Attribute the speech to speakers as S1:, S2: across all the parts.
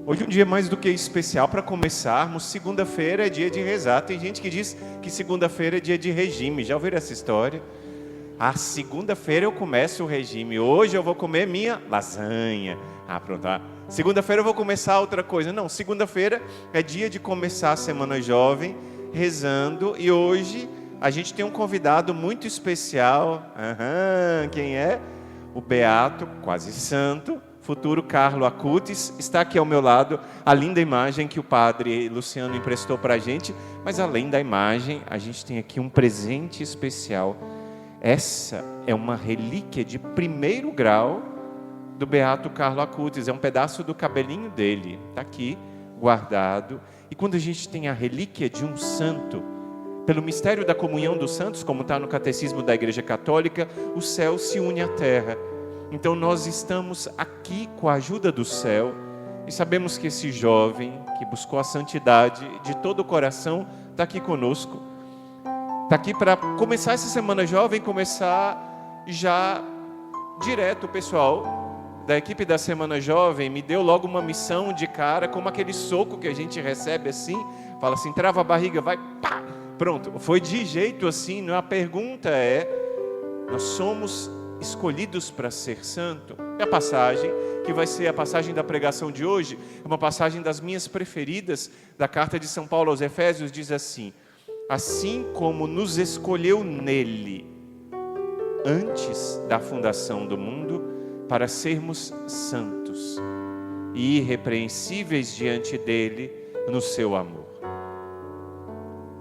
S1: Hoje é um dia mais do que especial para começarmos. Segunda-feira é dia de rezar. Tem gente que diz que segunda-feira é dia de regime. Já ouviram essa história? Segunda-feira eu começo o regime. Hoje eu vou comer minha lasanha. Pronto. Segunda-feira eu vou começar outra coisa. Não, segunda-feira é dia de começar a Semana Jovem rezando. E hoje a gente tem um convidado muito especial. Quem é? O beato, quase santo, futuro Carlo Acutis, está aqui ao meu lado, a linda imagem que o padre Luciano emprestou para a gente, mas além da imagem, a gente tem aqui um presente especial. Essa é uma relíquia de primeiro grau do beato Carlo Acutis, é um pedaço do cabelinho dele, está aqui guardado. E quando a gente tem a relíquia de um santo, pelo mistério da comunhão dos santos, como está no Catecismo da Igreja Católica, o céu se une à terra. Então nós estamos aqui com a ajuda do céu e sabemos que esse jovem que buscou a santidade de todo o coração está aqui conosco. Está aqui para começar essa Semana Jovem, começar já direto. O pessoal da equipe da Semana Jovem me deu logo uma missão de cara, como aquele soco que a gente recebe assim, fala assim, trava a barriga, vai, pá! Pronto, foi de jeito assim. A pergunta é, nós somos escolhidos para ser santo? É a passagem que vai ser a passagem da pregação de hoje, é uma passagem das minhas preferidas, da carta de São Paulo aos Efésios, diz assim: assim como nos escolheu nele, antes da fundação do mundo, para sermos santos e irrepreensíveis diante dele no seu amor.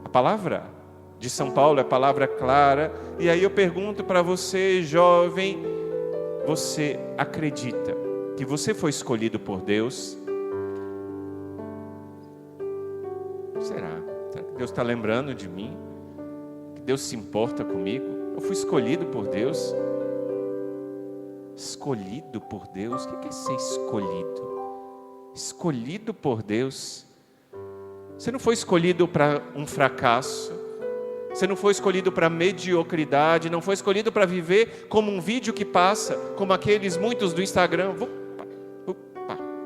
S1: A palavra de São Paulo é palavra clara, e aí eu pergunto para você, jovem, você acredita que você foi escolhido por Deus? Será que Deus está lembrando de mim? Que Deus se importa comigo? Eu fui escolhido por Deus? Escolhido por Deus? O que é ser escolhido? Escolhido por Deus. Você não foi escolhido para um fracasso. Você não foi escolhido para mediocridade, não foi escolhido para viver como um vídeo que passa, como aqueles muitos do Instagram,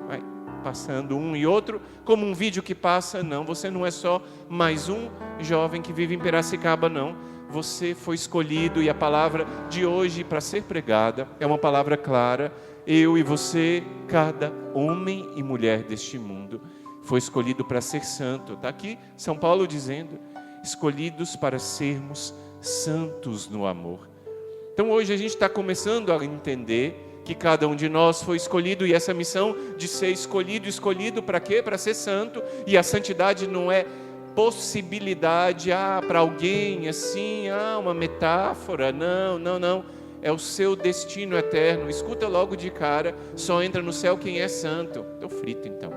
S1: vai passando um e outro, como um vídeo que passa. Não, você não é só mais um jovem que vive em Piracicaba, não. Você foi escolhido, e a palavra de hoje para ser pregada é uma palavra clara. Eu e você, cada homem e mulher deste mundo, foi escolhido para ser santo. Está aqui São Paulo dizendo, escolhidos para sermos santos no amor. Então hoje a gente está começando a entender que cada um de nós foi escolhido, e essa missão de ser escolhido para quê? Para ser santo. E a santidade não é possibilidade, para alguém assim, uma metáfora, não, é o seu destino eterno. Escuta logo de cara, só entra no céu quem é santo. Estou frito então.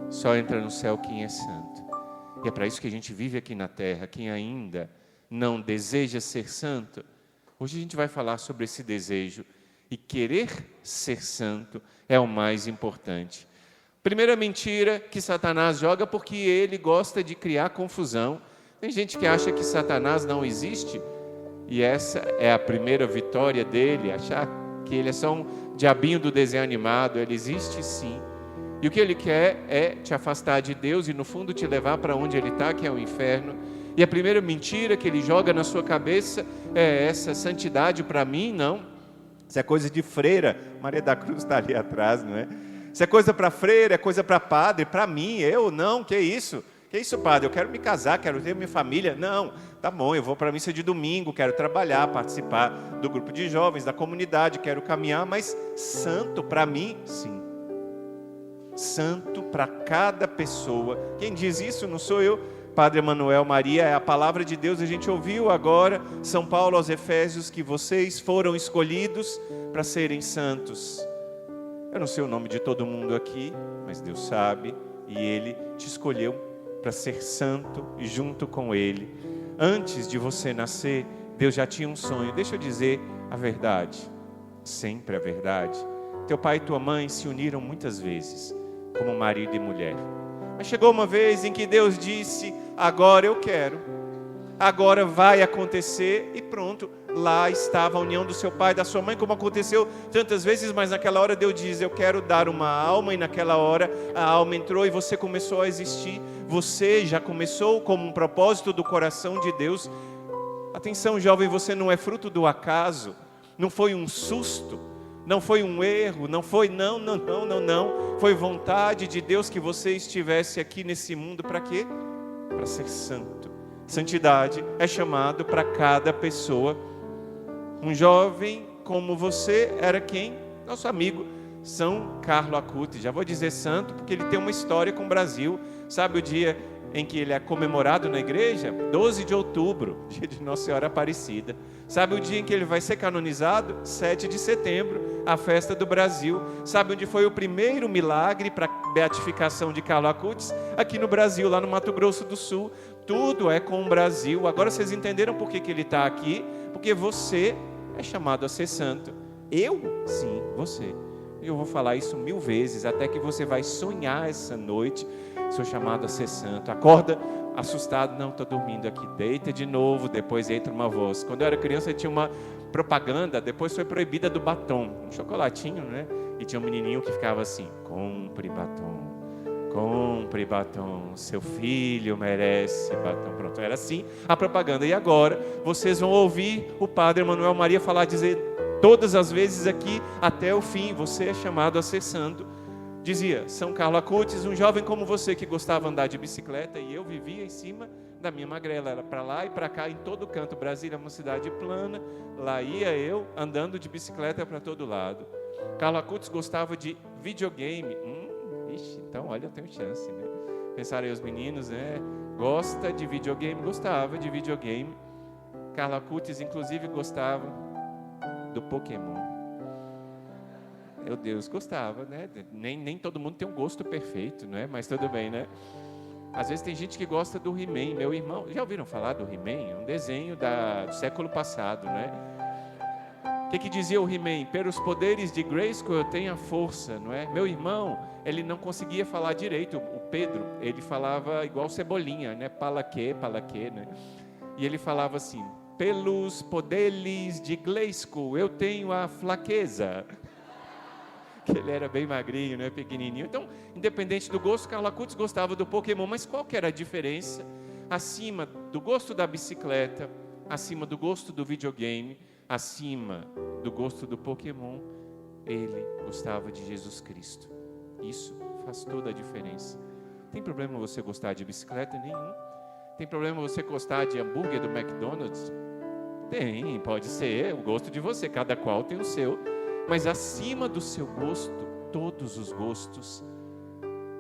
S1: Só entra no céu quem é santo. E é para isso que a gente vive aqui na terra. Quem ainda não deseja ser santo, hoje a gente vai falar sobre esse desejo. E querer ser santo é o mais importante. Primeira mentira que Satanás joga, porque ele gosta de criar confusão. Tem gente que acha que Satanás não existe, e essa é a primeira vitória dele, achar que ele é só um diabinho do desenho animado. Ele existe sim. E o que ele quer é te afastar de Deus e no fundo te levar para onde ele está, que é o inferno. E a primeira mentira que ele joga na sua cabeça é essa: santidade para mim, não. Isso é coisa de freira. Maria da Cruz está ali atrás, não é? Isso é coisa para freira, é coisa para padre. Para mim, eu não, que isso? Que isso, padre? Eu quero me casar, quero ter minha família. Não, tá bom, eu vou para a missa de domingo, quero trabalhar, participar do grupo de jovens, da comunidade, quero caminhar, mas santo para mim, sim. Santo para cada pessoa. Quem diz isso não sou eu, Padre Emanuel Maria, é a palavra de Deus. A gente ouviu agora, São Paulo aos Efésios, que vocês foram escolhidos para serem santos. Eu não sei o nome de todo mundo aqui, mas Deus sabe, e Ele te escolheu para ser santo e junto com Ele. Antes de você nascer, Deus já tinha um sonho. Deixa eu dizer a verdade, sempre a verdade. Teu pai e tua mãe se uniram muitas vezes, como marido e mulher. Mas chegou uma vez em que Deus disse: agora eu quero. agora vai acontecer e pronto. Lá estava a união do seu pai e da sua mãe, como aconteceu tantas vezes, mas naquela hora Deus diz, eu quero dar uma alma, e naquela hora a alma entrou e você começou a existir. Você já começou como um propósito do coração de Deus. Atenção, jovem, você não é fruto do acaso, não foi um susto, não foi um erro, não foi, não, foi vontade de Deus que você estivesse aqui nesse mundo, para quê? Para ser santo. Santidade é chamado para cada pessoa. Um jovem como você era quem? Nosso amigo São Carlo Acutis. Já vou dizer santo porque ele tem uma história com o Brasil. Sabe o dia em que ele é comemorado na igreja? 12 de outubro, dia de Nossa Senhora Aparecida. Sabe o dia em que ele vai ser canonizado? 7 de setembro, a festa do Brasil. Sabe onde foi o primeiro milagre para a beatificação de Carlo Acutis? Aqui no Brasil, lá no Mato Grosso do Sul. Tudo é com o Brasil. Agora vocês entenderam por que ele está aqui? Porque você é chamado a ser santo. Eu? Sim, você. Eu vou falar isso 1000 vezes, até que você vai sonhar essa noite. Sou chamado a ser santo. Acorda assustado, não, estou dormindo aqui. Deita de novo, depois entra uma voz. Quando eu era criança tinha uma propaganda, depois foi proibida do batom. Um chocolatinho, né? E tinha um menininho que ficava assim, compre batom, seu filho merece batom. Pronto, era assim a propaganda. E agora vocês vão ouvir o padre Manuel Maria dizer todas as vezes aqui, até o fim, você é chamado a ser santo. Dizia São Carlo Acutis, um jovem como você que gostava de andar de bicicleta, e eu vivia em cima da minha magrela, era para lá e para cá, em todo canto. Brasília é uma cidade plana, lá ia eu andando de bicicleta para todo lado. Carlo Acutis gostava de videogame. Então olha, eu tenho chance, né? Pensaram aí os meninos, né? Gosta de videogame? Gostava de videogame. Carlo Acutis inclusive gostava do Pokémon. Meu Deus, gostava, né? Nem todo mundo tem um gosto perfeito, não é? Mas tudo bem, né? Às vezes tem gente que gosta do He-Man. Meu irmão, já ouviram falar do He-Man? Um desenho do século passado, né? O que dizia o He-Man? Pelos poderes de Grayskull eu tenho a força, não é? Meu irmão, ele não conseguia falar direito. O Pedro, ele falava igual Cebolinha, né? Palaquê, né? E ele falava assim, pelos poderes de Grayskull eu tenho a fraqueza. Que ele era bem magrinho, né? Pequenininho. Então, independente do gosto, Carlo Acutis gostava do Pokémon. Mas qual que era a diferença? Acima do gosto da bicicleta, acima do gosto do videogame, acima do gosto do Pokémon, ele gostava de Jesus Cristo. Isso faz toda a diferença. Tem problema você gostar de bicicleta? Nenhum. Tem problema você gostar de hambúrguer do McDonald's? Tem, pode ser o gosto de você, cada qual tem o seu. Mas acima do seu gosto, todos os gostos,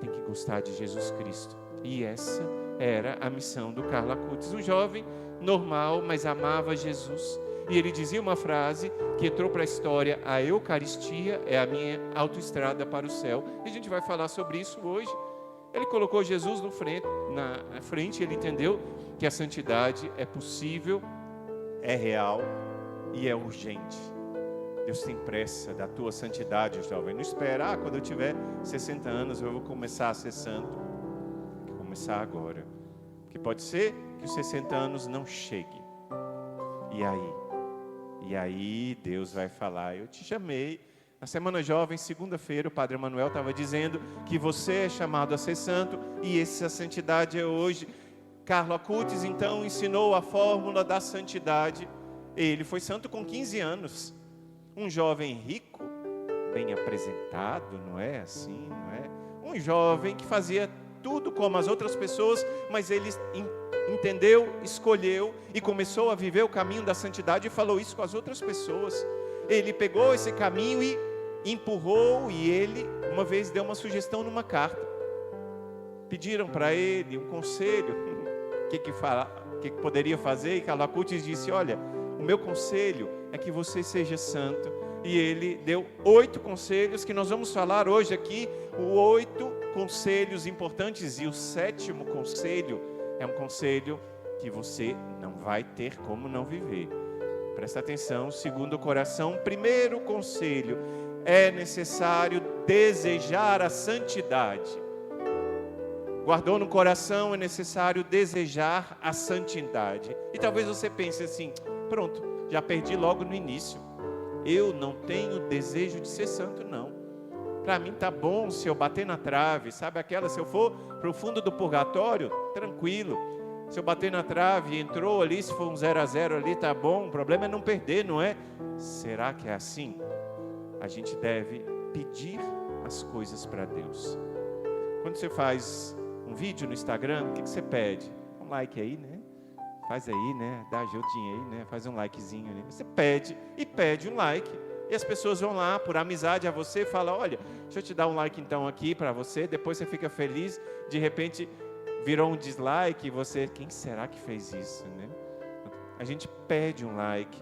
S1: tem que gostar de Jesus Cristo. E essa era a missão do Carlo Acutis, um jovem normal, mas amava Jesus. E ele dizia uma frase que entrou para a história: a Eucaristia é a minha autoestrada para o céu. E a gente vai falar sobre isso hoje. Ele colocou Jesus na frente, ele entendeu que a santidade é possível, é real e é urgente. Deus tem pressa da tua santidade, jovem. Não espera, quando eu tiver 60 anos eu vou começar a ser santo. Tem que começar agora. Porque pode ser que os 60 anos não chegue. E aí Deus vai falar, eu te chamei. Na Semana Jovem, segunda-feira, o Padre Manuel estava dizendo que você é chamado a ser santo. E essa santidade é hoje. Carlo Acutis, então, ensinou a fórmula da santidade. Ele foi santo com 15 anos. Um jovem rico, bem apresentado, não é assim, não é? Um jovem que fazia tudo como as outras pessoas, mas ele entendeu, escolheu e começou a viver o caminho da santidade e falou isso com as outras pessoas. Ele pegou esse caminho e empurrou, e ele uma vez deu uma sugestão numa carta. Pediram para ele um conselho, o que poderia fazer, e Carlo Acutis disse, olha, o meu conselho é que você seja santo. E ele deu 8 conselhos que nós vamos falar hoje aqui, 8 conselhos importantes, e o 7º conselho é um conselho que você não vai ter como não viver. Presta atenção, segundo o coração, primeiro conselho, é necessário desejar a santidade. Guardou no coração, é necessário desejar a santidade. E talvez você pense assim, pronto, já perdi logo no início. Eu não tenho desejo de ser santo, não. Para mim tá bom se eu bater na trave, sabe aquela, se eu for para o fundo do purgatório, tranquilo. Se eu bater na trave e entrou ali, se for um 0-0 ali, tá bom. O problema é não perder, não é? Será que é assim? A gente deve pedir as coisas para Deus. Quando você faz um vídeo no Instagram, o que você pede? Um like aí, né? Faz aí, né? Dá ajudinha aí, né? Faz um likezinho aí. Você pede e pede um like. E as pessoas vão lá, por amizade a você, falam, olha, deixa eu te dar um like então aqui para você. Depois você fica feliz, de repente virou um dislike e você, quem será que fez isso, né? A gente pede um like.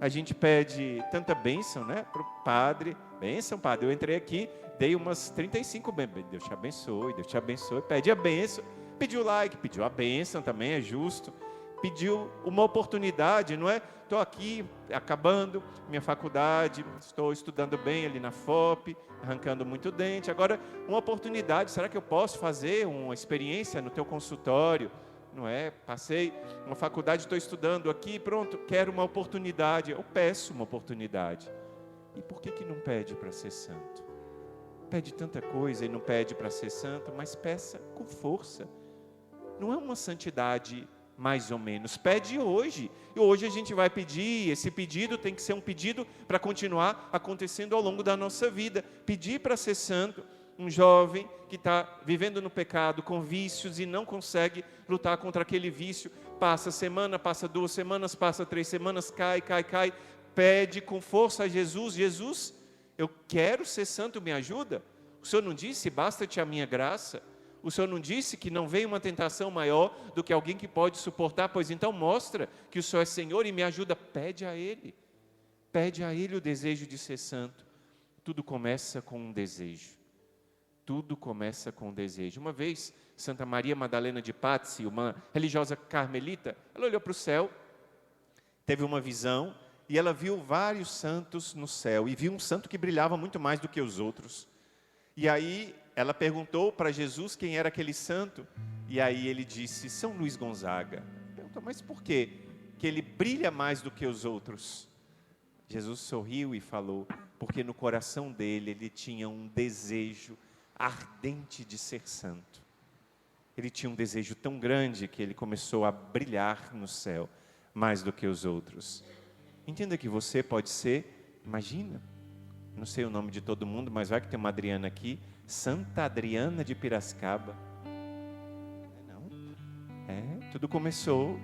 S1: A gente pede tanta bênção, né? Para o padre. Bênção, padre. Eu entrei aqui, dei umas 35 bênçãos. Deus te abençoe, Deus te abençoe. Pede a bênção. Pediu like, pediu a bênção também, é justo. Pediu uma oportunidade, não é? Estou aqui acabando minha faculdade, estou estudando bem ali na FOP, arrancando muito dente. Agora, uma oportunidade, será que eu posso fazer uma experiência no teu consultório? Não é? Passei uma faculdade, estou estudando aqui, pronto, quero uma oportunidade. Eu peço uma oportunidade. E por que não pede para ser santo? Pede tanta coisa e não pede para ser santo, mas peça com força. Não é uma santidade mais ou menos, pede hoje. E hoje a gente vai pedir, esse pedido tem que ser um pedido para continuar acontecendo ao longo da nossa vida. Pedir para ser santo. Um jovem que está vivendo no pecado, com vícios e não consegue lutar contra aquele vício, passa semana, passa 2 semanas, passa 3 semanas, cai, pede com força a Jesus, Jesus, eu quero ser santo, me ajuda? O Senhor não disse, basta-te a minha graça? O Senhor não disse que não vem uma tentação maior do que alguém que pode suportar? Pois então mostra que o Senhor é Senhor e me ajuda, pede a Ele o desejo de ser santo. Tudo começa com um desejo. Tudo começa com um desejo. Uma vez, Santa Maria Madalena de Pazzi, uma religiosa carmelita, ela olhou para o céu, teve uma visão, e ela viu vários santos no céu, e viu um santo que brilhava muito mais do que os outros. E aí, ela perguntou para Jesus quem era aquele santo, e aí ele disse, São Luís Gonzaga. Perguntou, mas por quê? Que ele brilha mais do que os outros? Jesus sorriu e falou, porque no coração dele, ele tinha um desejo ardente de ser santo. Ele tinha um desejo tão grande que ele começou a brilhar no céu mais do que os outros. Entenda que você pode ser, imagina, não sei o nome de todo mundo, mas vai que tem uma Adriana aqui, Santa Adriana de Piracicaba. Tudo começou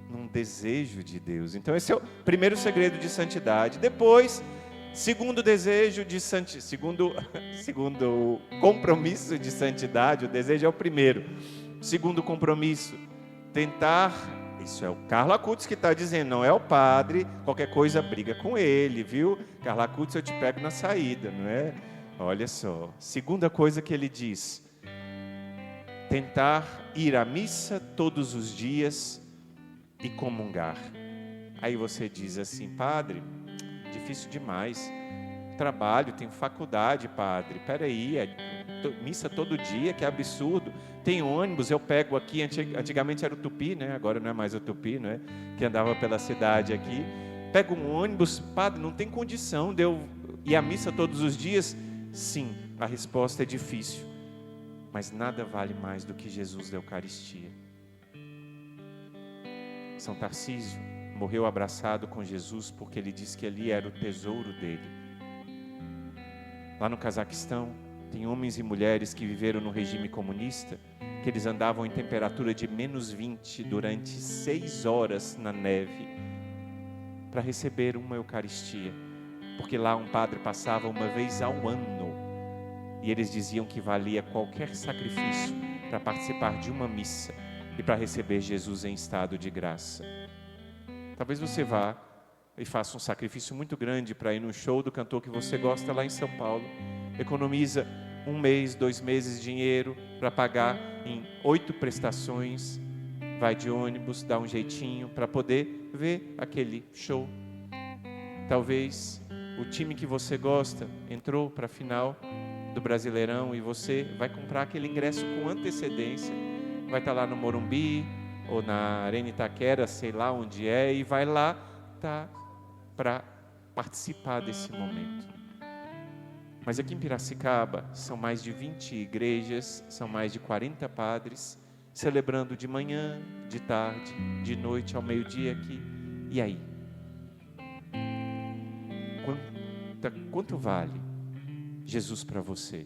S1: num desejo de Deus. Então esse é o primeiro segredo de santidade. Depois, segundo desejo de santidade, segundo compromisso de santidade, o desejo é o primeiro. Segundo compromisso, tentar, isso é o Carla Cutz que está dizendo, não é o padre, qualquer coisa briga com ele, viu? Carla Cutz, eu te pego na saída, não é? Olha só, segunda coisa que ele diz, tentar ir à missa todos os dias e comungar. Aí você diz assim, padre, difícil demais, trabalho, tenho faculdade, padre, peraí, missa todo dia, que absurdo, tem ônibus, eu pego aqui, antigamente era o Tupi, né? Agora não é mais o Tupi, não é? Que andava pela cidade aqui, pego um ônibus, padre, não tem condição de eu ir à missa todos os dias? Sim, a resposta é difícil, mas nada vale mais do que Jesus da Eucaristia. São Tarcísio morreu abraçado com Jesus porque ele disse que ali era o tesouro dele. Lá no Cazaquistão, tem homens e mulheres que viveram no regime comunista, que eles andavam em temperatura de -20 durante 6 horas na neve, para receber uma Eucaristia, porque lá um padre passava uma vez ao ano, e eles diziam que valia qualquer sacrifício para participar de uma missa e para receber Jesus em estado de graça. Talvez você vá e faça um sacrifício muito grande para ir no show do cantor que você gosta lá em São Paulo, economiza 1 mês, 2 meses de dinheiro para pagar em 8 prestações, vai de ônibus, dá um jeitinho para poder ver aquele show. Talvez o time que você gosta entrou para a final do Brasileirão e você vai comprar aquele ingresso com antecedência, vai estar lá no Morumbi ou na Arena Itaquera, sei lá onde é, e vai lá para participar desse momento. Mas aqui em Piracicaba são mais de 20 igrejas, são mais de 40 padres, celebrando de manhã, de tarde, de noite, ao meio-dia aqui. E aí? Quanto vale Jesus para você?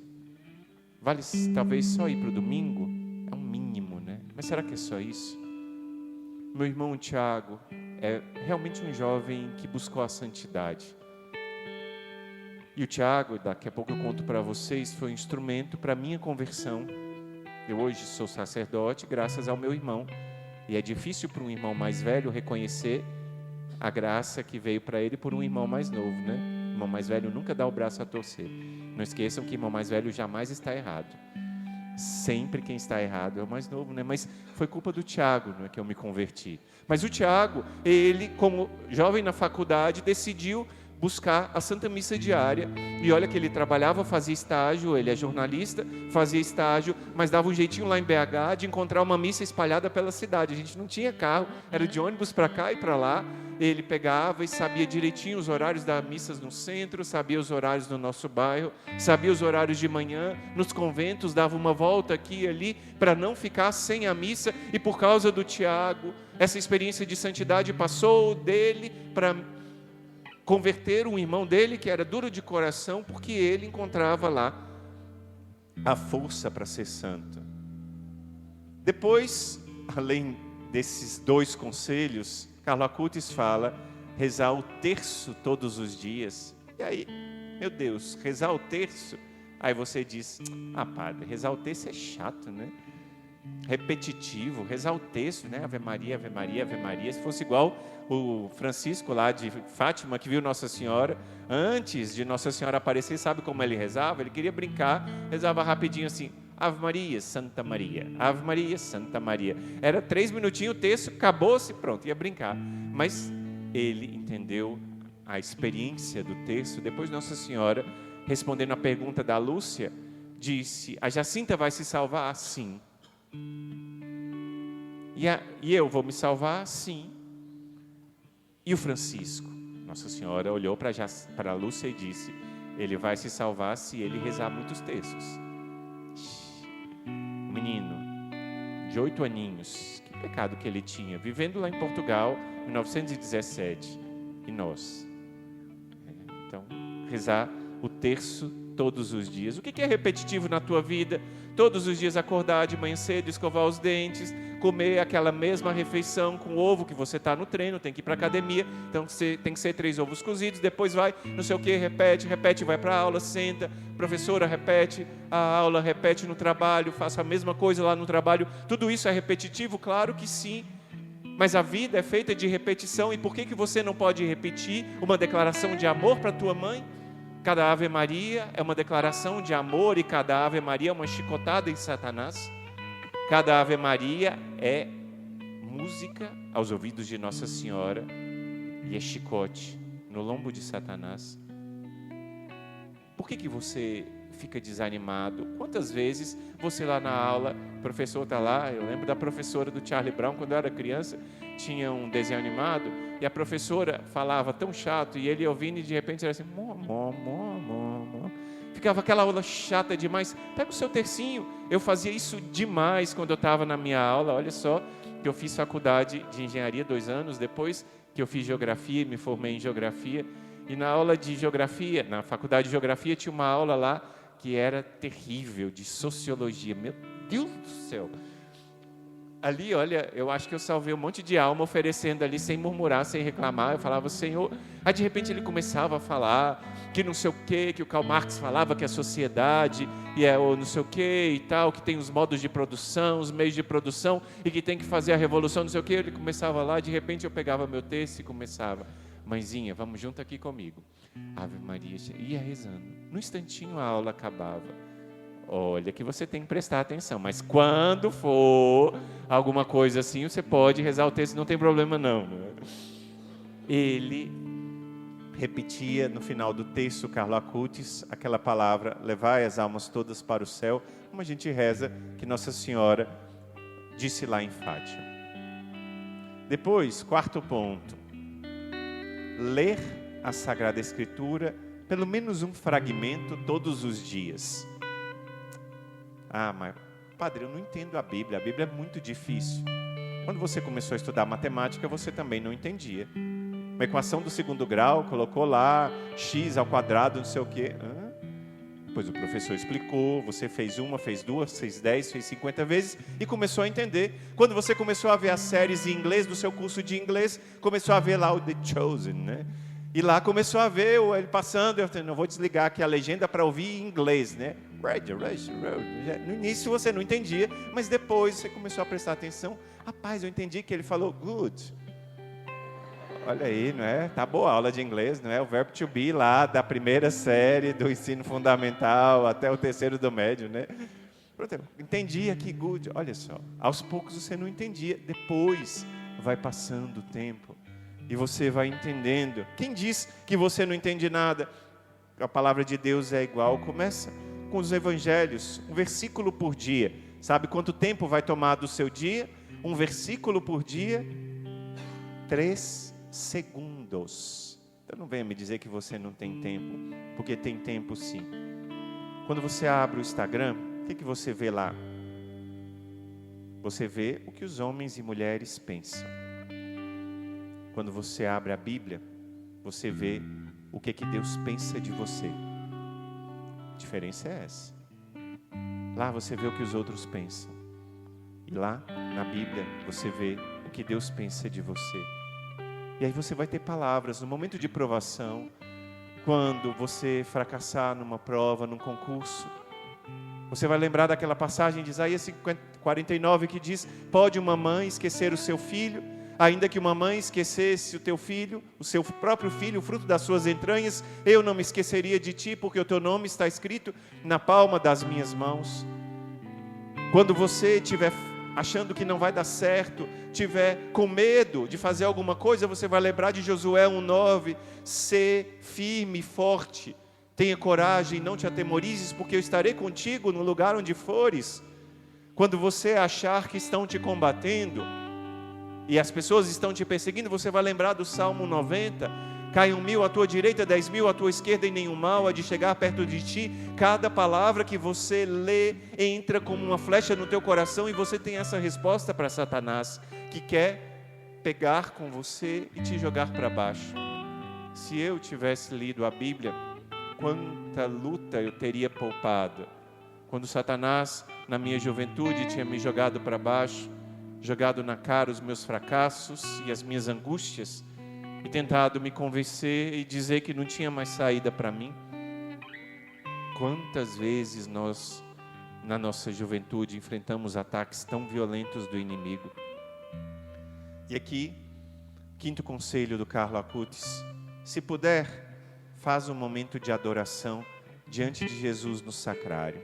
S1: Vale talvez só ir para o domingo? É um mínimo, né? Mas será que é só isso? Meu irmão Tiago é realmente um jovem que buscou a santidade. E o Tiago, daqui a pouco eu conto para vocês, foi um instrumento para a minha conversão. Eu hoje sou sacerdote graças ao meu irmão. E é difícil para um irmão mais velho reconhecer a graça que veio para ele por um irmão mais novo, né? O irmão mais velho nunca dá o braço a torcer. Não esqueçam que o irmão mais velho jamais está errado. Sempre quem está errado é o mais novo, né? Mas foi culpa do Tiago, não é, que eu me converti. Mas o Tiago, ele, como jovem na faculdade, decidiu buscar a Santa Missa diária. E olha que ele trabalhava, fazia estágio, ele é jornalista, fazia estágio, mas dava um jeitinho lá em BH de encontrar uma missa espalhada pela cidade. A gente não tinha carro, era de ônibus para cá e para lá. Ele pegava e sabia direitinho os horários das missas no centro, sabia os horários do nosso bairro, sabia os horários de manhã, nos conventos, dava uma volta aqui e ali, para não ficar sem a missa. E por causa do Tiago, essa experiência de santidade passou dele para converter um irmão dele que era duro de coração, porque ele encontrava lá a força para ser santo. Depois, além desses dois conselhos, Carlo Acutis fala, rezar o terço todos os dias. E aí, meu Deus, rezar o terço? Aí você diz, padre, rezar o terço é chato, né? Repetitivo, rezar o terço, né? Ave Maria, Ave Maria, Ave Maria. Se fosse igual o Francisco lá de Fátima, que viu Nossa Senhora, antes de Nossa Senhora aparecer, sabe como ele rezava? Ele queria brincar, rezava rapidinho assim, Ave Maria, Santa Maria, Ave Maria, Santa Maria. Era 3 minutinhos, o texto, acabou-se, pronto, ia brincar. Mas ele entendeu a experiência do texto. Depois Nossa Senhora, respondendo a pergunta da Lúcia, disse, a Jacinta vai se salvar? Sim. E eu vou me salvar? Sim. E o Francisco? Nossa Senhora olhou para a Lúcia e disse, ele vai se salvar se ele rezar muitos textos. Um menino de 8 aninhos, que pecado que ele tinha, vivendo lá em Portugal, em 1917. E nós? Então, rezar o terço todos os dias. O que é repetitivo na tua vida? Todos os dias acordar de manhã cedo, escovar os dentes, comer aquela mesma refeição com ovo, que você está no treino, tem que ir para a academia, então tem que ser 3 ovos cozidos, depois vai, não sei o que, repete, vai para a aula, senta, professora, repete a aula, repete no trabalho, faça a mesma coisa lá no trabalho. Tudo isso é repetitivo? Claro que sim, mas a vida é feita de repetição. E por que você não pode repetir uma declaração de amor para tua mãe? Cada Ave Maria é uma declaração de amor e cada Ave Maria é uma chicotada em Satanás. Cada Ave Maria é música aos ouvidos de Nossa Senhora e é chicote no lombo de Satanás. Por que você fica desanimado? Quantas vezes você lá na aula, o professor está lá, eu lembro da professora do Charlie Brown, quando eu era criança, tinha um desenho animado, e a professora falava tão chato, e ele ouvindo e de repente era assim, ficava aquela aula chata demais. Pega o seu tercinho. Eu fazia isso demais quando eu estava na minha aula. Olha só, que eu fiz faculdade de engenharia 2 anos, depois que eu fiz geografia, me formei em geografia, e na aula de geografia, na faculdade de geografia, tinha uma aula lá que era terrível, de sociologia. Meu Deus do céu! Ali, olha, eu acho que eu salvei um monte de alma oferecendo ali, sem murmurar, sem reclamar. Eu falava, Senhor... Aí, de repente, ele começava a falar que não sei o quê, que o Karl Marx falava que a sociedade é o não sei o quê e tal, que tem os modos de produção, os meios de produção, e que tem que fazer a revolução, não sei o quê. Ele começava lá, de repente, eu pegava meu texto e começava, mãezinha, vamos junto aqui comigo. Ave Maria, ia rezando. No instantinho, a aula acabava. Olha que você tem que prestar atenção, mas quando for alguma coisa assim, você pode rezar o texto, não tem problema não. Ele repetia no final do texto, Carlo Acutis, aquela palavra, levai as almas todas para o céu, como a gente reza, que Nossa Senhora disse lá em Fátima. Depois, quarto ponto, ler a Sagrada Escritura, pelo menos um fragmento todos os dias. Ah, mas padre, eu não entendo a Bíblia é muito difícil. Quando você começou a estudar matemática, você também não entendia. Uma equação do segundo grau, colocou lá, x ao quadrado, não sei o quê. Depois o professor explicou, você fez uma, fez duas, fez 10, fez 50 vezes e começou a entender. Quando você começou a ver as séries em inglês do seu curso de inglês, começou a ver lá o The Chosen, né? E lá começou a ver ele passando, eu não vou desligar aqui a legenda para ouvir em inglês, né? No início você não entendia, mas depois você começou a prestar atenção. Rapaz, eu entendi que ele falou good. Olha aí, não é? Tá boa a aula de inglês, não é? O verbo to be lá da primeira série do ensino fundamental até o terceiro do médio, né? Pronto, entendi aqui good. Olha só, aos poucos você não entendia, depois vai passando o tempo e você vai entendendo. Quem diz que você não entende nada? A palavra de Deus é igual. Começa com os evangelhos, um versículo por dia. Sabe quanto tempo vai tomar do seu dia? Um versículo por dia, 3 segundos. Então não venha me dizer que você não tem tempo, porque tem tempo sim. Quando você abre o Instagram, o que você vê lá? Você vê o que os homens e mulheres pensam. Quando você abre a Bíblia, você vê o que Deus pensa de você. A diferença é essa. Lá você vê o que os outros pensam. E lá, na Bíblia, você vê o que Deus pensa de você. E aí você vai ter palavras no momento de provação, quando você fracassar numa prova, num concurso. Você vai lembrar daquela passagem de Isaías 49 que diz: pode uma mãe esquecer o seu filho, ainda que uma mãe esquecesse o teu filho, o seu próprio filho, o fruto das suas entranhas, eu não me esqueceria de ti, porque o teu nome está escrito na palma das minhas mãos. Quando você estiver achando que não vai dar certo, tiver com medo de fazer alguma coisa, você vai lembrar de Josué 1:9, ser firme e forte, tenha coragem, não te atemorizes, porque eu estarei contigo no lugar onde fores. Quando você achar que estão te combatendo, e as pessoas estão te perseguindo, você vai lembrar do Salmo 90, caiam 1000 à tua direita, 10.000 à tua esquerda, e nenhum mal há de chegar perto de ti. Cada palavra que você lê entra como uma flecha no teu coração, e você tem essa resposta para Satanás, que quer pegar com você e te jogar para baixo. Se eu tivesse lido a Bíblia, quanta luta eu teria poupado. Quando Satanás, na minha juventude, tinha me jogado para baixo, jogado na cara os meus fracassos e as minhas angústias, e tentado me convencer e dizer que não tinha mais saída para mim. Quantas vezes nós, na nossa juventude, enfrentamos ataques tão violentos do inimigo. E aqui, quinto conselho do Carlo Acutis: se puder, faz um momento de adoração diante de Jesus no sacrário.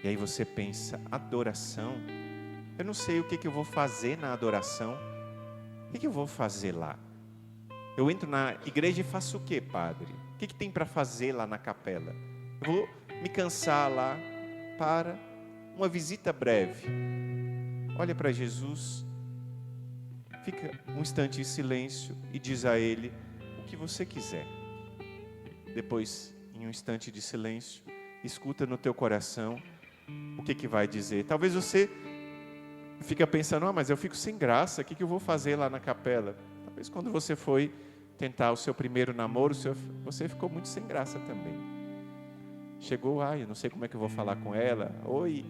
S1: E aí você pensa: adoração? Eu não sei o que eu vou fazer na adoração. O que eu vou fazer lá? Eu entro na igreja e faço o quê, padre? O que tem para fazer lá na capela? Eu vou me cansar lá para uma visita breve. Olha para Jesus, fica um instante em silêncio e diz a Ele o que você quiser. Depois, em um instante de silêncio, escuta no teu coração o que vai dizer. Talvez você fica pensando: mas eu fico sem graça, o que eu vou fazer lá na capela? Talvez quando você foi tentar o seu primeiro namoro, você ficou muito sem graça também. Chegou, eu não sei como é que eu vou falar com ela. Oi.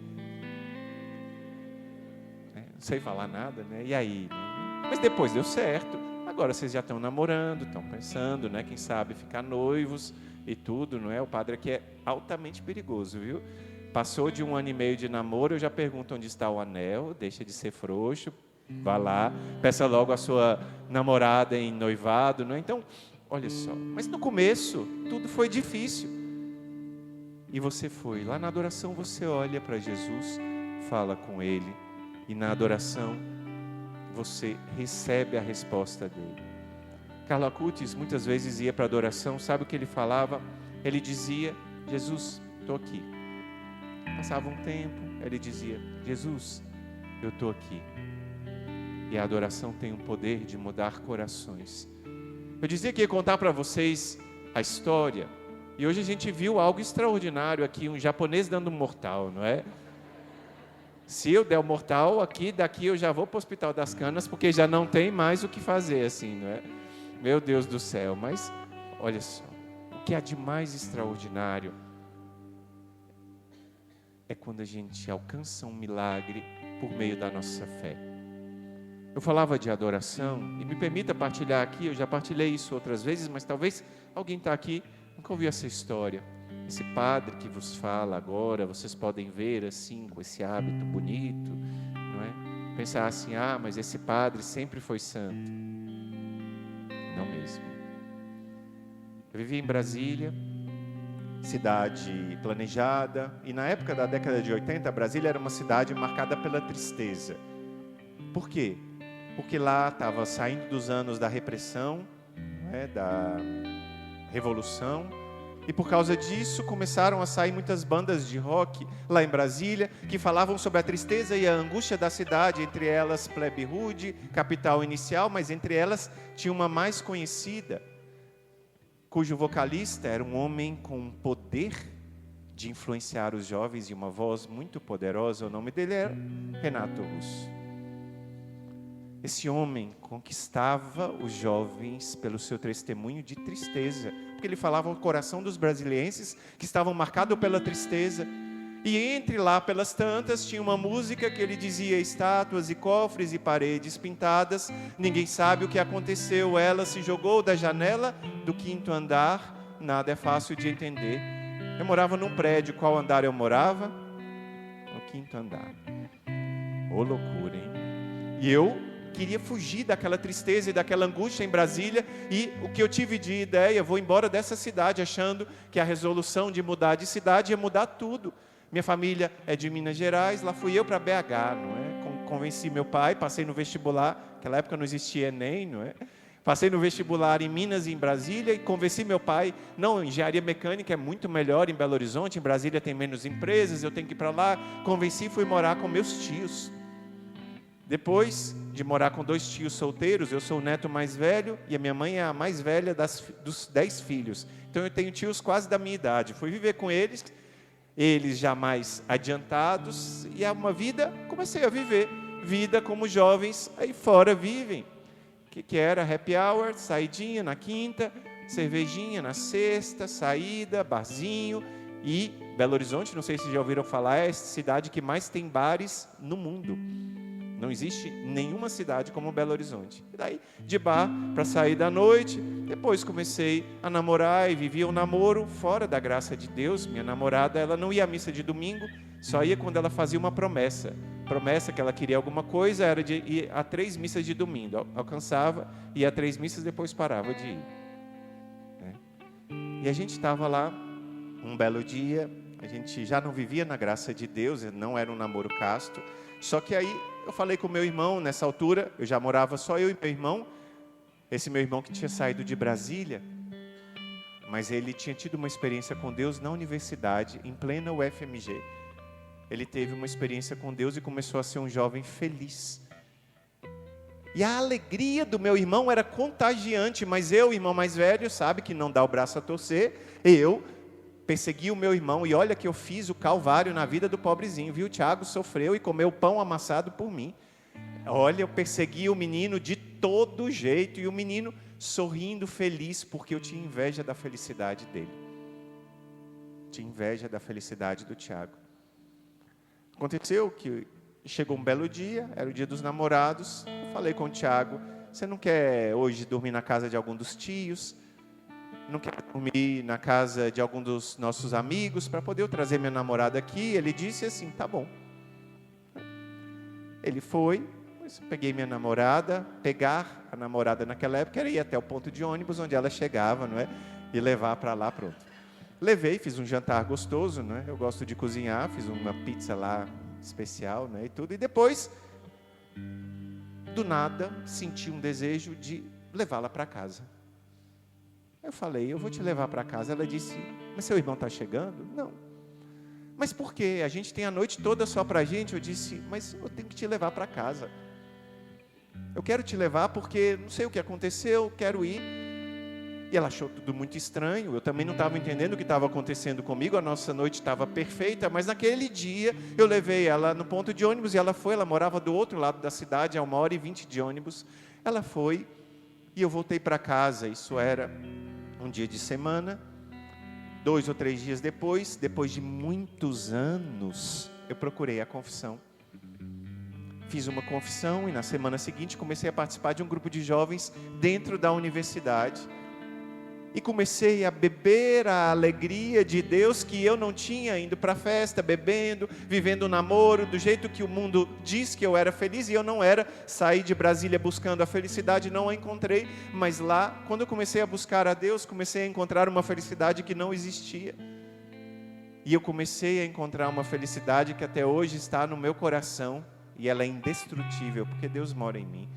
S1: Não sei falar nada, né? E aí? Mas depois deu certo. Agora vocês já estão namorando, estão pensando, né? Quem sabe ficar noivos e tudo, não é? O padre aqui é altamente perigoso, viu? Passou de 1 ano e meio de namoro, eu já pergunto onde está o anel, deixa de ser frouxo, vá lá, peça logo a sua namorada em noivado, não é? Então, olha só, mas no começo, tudo foi difícil. E você foi, lá na adoração você olha para Jesus, fala com Ele, e na adoração você recebe a resposta dele. Carlo Acutis muitas vezes ia para a adoração, sabe o que ele falava? Ele dizia: Jesus, estou aqui. Passava um tempo, ele dizia: Jesus, eu estou aqui. E a adoração tem o poder de mudar corações. Eu dizia que ia contar para vocês a história, e hoje a gente viu algo extraordinário aqui, um japonês dando um mortal, não é? Se eu der o mortal aqui, daqui eu já vou para o Hospital das Canas, porque já não tem mais o que fazer assim, não é? Meu Deus do céu, mas olha só, o que há de mais extraordinário é quando a gente alcança um milagre por meio da nossa fé. Eu falava de adoração, e me permita partilhar aqui, eu já partilhei isso outras vezes, mas talvez alguém está aqui, nunca ouviu essa história. Esse padre que vos fala agora, vocês podem ver assim, com esse hábito bonito, não é? Pensar assim, mas esse padre sempre foi santo. Não mesmo. Eu vivi em Brasília, cidade planejada, e na época da década de 80, Brasília era uma cidade marcada pela tristeza. Por quê? Porque lá estava saindo dos anos da repressão, da revolução, e por causa disso começaram a sair muitas bandas de rock lá em Brasília, que falavam sobre a tristeza e a angústia da cidade, entre elas Plebe Rude, Capital Inicial, mas entre elas tinha uma mais conhecida, cujo vocalista era um homem com poder de influenciar os jovens e uma voz muito poderosa. O nome dele era Renato Russo. Esse homem conquistava os jovens pelo seu testemunho de tristeza, porque ele falava ao coração dos brasilienses que estavam marcados pela tristeza. E entre lá, pelas tantas, tinha uma música que ele dizia: estátuas e cofres e paredes pintadas, ninguém sabe o que aconteceu, ela se jogou da janela do 5º andar, nada é fácil de entender. Eu morava num prédio, qual andar eu morava? No 5º andar. Ô loucura, hein? E eu queria fugir daquela tristeza e daquela angústia em Brasília, e o que eu tive de ideia, vou embora dessa cidade, achando que a resolução de mudar de cidade ia mudar tudo. Minha família é de Minas Gerais, lá fui eu para BH, não é? Convenci meu pai, passei no vestibular, naquela época não existia Enem, não é? Passei no vestibular em Minas e em Brasília, e convenci meu pai: não, engenharia mecânica é muito melhor em Belo Horizonte, em Brasília tem menos empresas, eu tenho que ir para lá. Convenci e fui morar com meus tios. Depois de morar com 2 tios solteiros, eu sou o neto mais velho e a minha mãe é a mais velha dos 10 filhos. Então eu tenho tios quase da minha idade. Fui viver com eles já mais adiantados, e comecei a viver vida como jovens aí fora vivem. Que era happy hour, saidinha na quinta, cervejinha na sexta, saída, barzinho. E Belo Horizonte, não sei se já ouviram falar, é a cidade que mais tem bares no mundo. Não existe nenhuma cidade como Belo Horizonte. E daí, de bar para sair da noite. Depois comecei a namorar e vivia um namoro fora da graça de Deus. Minha namorada, ela não ia à missa de domingo, só ia quando ela fazia uma promessa. Promessa que ela queria alguma coisa era de ir a 3 missas de domingo. Alcançava, ia a 3 missas, depois parava de ir. E a gente estava lá, um belo dia, a gente já não vivia na graça de Deus, não era um namoro casto. Só que aí eu falei com meu irmão, nessa altura, eu já morava só eu e meu irmão, esse meu irmão que tinha saído de Brasília, mas ele tinha tido uma experiência com Deus na universidade, em plena UFMG. Ele teve uma experiência com Deus e começou a ser um jovem feliz. E a alegria do meu irmão era contagiante, mas eu, irmão mais velho, sabe que não dá o braço a torcer, eu persegui o meu irmão, e olha que eu fiz o calvário na vida do pobrezinho, viu? O Tiago sofreu e comeu pão amassado por mim. Olha, eu persegui o menino de todo jeito, e o menino sorrindo, feliz, porque eu tinha inveja da felicidade dele. Tinha inveja da felicidade do Tiago. Aconteceu que chegou um belo dia, era o dia dos namorados, eu falei com o Tiago: você não quer hoje dormir na casa de algum dos tios? Não quer dormir na casa de algum dos nossos amigos para poder eu trazer minha namorada aqui? Ele disse assim: tá bom. Ele foi, peguei minha namorada. Pegar a namorada naquela época era ir até o ponto de ônibus onde ela chegava, não é? E levar para lá, pronto. Levei, fiz um jantar gostoso, não é? Eu gosto de cozinhar, fiz uma pizza lá especial, né? E tudo. E depois, do nada, senti um desejo de levá-la para casa. Eu falei, eu vou te levar para casa. Ela disse, mas seu irmão está chegando? Não. Mas por quê? A gente tem a noite toda só para a gente. Eu disse, mas eu tenho que te levar para casa. Eu quero te levar porque não sei o que aconteceu, quero ir. E ela achou tudo muito estranho. Eu também não estava entendendo o que estava acontecendo comigo. A nossa noite estava perfeita, mas naquele dia eu levei ela no ponto de ônibus e ela foi. Ela morava do outro lado da cidade, a 1h20 de ônibus. Ela foi e eu voltei para casa. Isso era um dia de semana. 2 ou 3 dias depois de muitos anos, eu procurei a confissão. Fiz uma confissão e na semana seguinte comecei a participar de um grupo de jovens dentro da universidade. E comecei a beber a alegria de Deus que eu não tinha, indo para a festa, bebendo, vivendo um namoro, do jeito que o mundo diz que eu era feliz, e eu não era. Saí de Brasília buscando a felicidade, não a encontrei, mas lá, quando eu comecei a buscar a Deus, comecei a encontrar uma felicidade que não existia. E eu comecei a encontrar uma felicidade que até hoje está no meu coração, e ela é indestrutível, porque Deus mora em mim.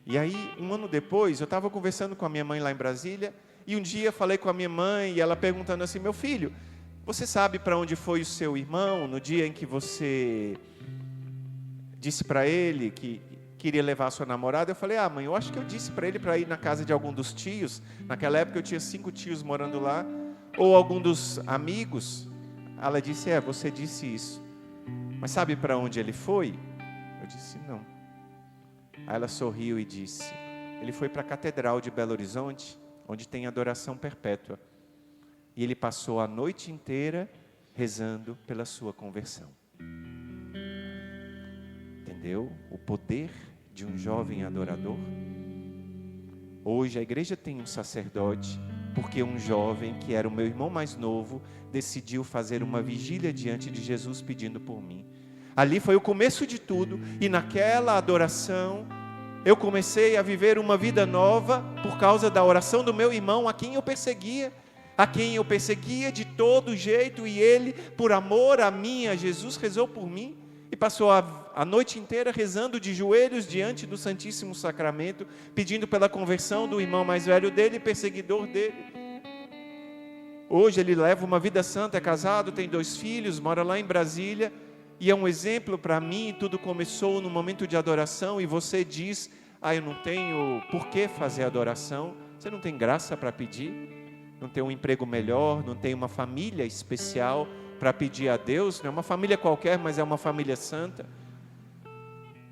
S1: E aí, 1 ano depois, eu estava conversando com a minha mãe lá em Brasília, e um dia falei com a minha mãe, e ela perguntando assim, meu filho, você sabe para onde foi o seu irmão, no dia em que você disse para ele que queria levar a sua namorada? Eu falei, mãe, eu acho que eu disse para ele para ir na casa de algum dos tios. Naquela época eu tinha 5 tios morando lá, ou algum dos amigos. Ela disse, você disse isso. Mas sabe para onde ele foi? Eu disse, não. Aí ela sorriu e disse, ele foi para a Catedral de Belo Horizonte, onde tem adoração perpétua. E ele passou a noite inteira rezando pela sua conversão. Entendeu? O poder de um jovem adorador. Hoje a igreja tem um sacerdote, porque um jovem, que era o meu irmão mais novo, decidiu fazer uma vigília diante de Jesus pedindo por mim. Ali foi o começo de tudo, e naquela adoração, eu comecei a viver uma vida nova, por causa da oração do meu irmão, a quem eu perseguia de todo jeito, e ele, por amor a mim, a Jesus, rezou por mim, e passou a noite inteira rezando de joelhos diante do Santíssimo Sacramento, pedindo pela conversão do irmão mais velho dele, perseguidor dele. Hoje ele leva uma vida santa, é casado, tem 2 filhos, mora lá em Brasília, e é um exemplo para mim. Tudo começou no momento de adoração, e você diz, eu não tenho por que fazer adoração. Você não tem graça para pedir, não tem um emprego melhor, não tem uma família especial para pedir a Deus, não é uma família qualquer, mas é uma família santa.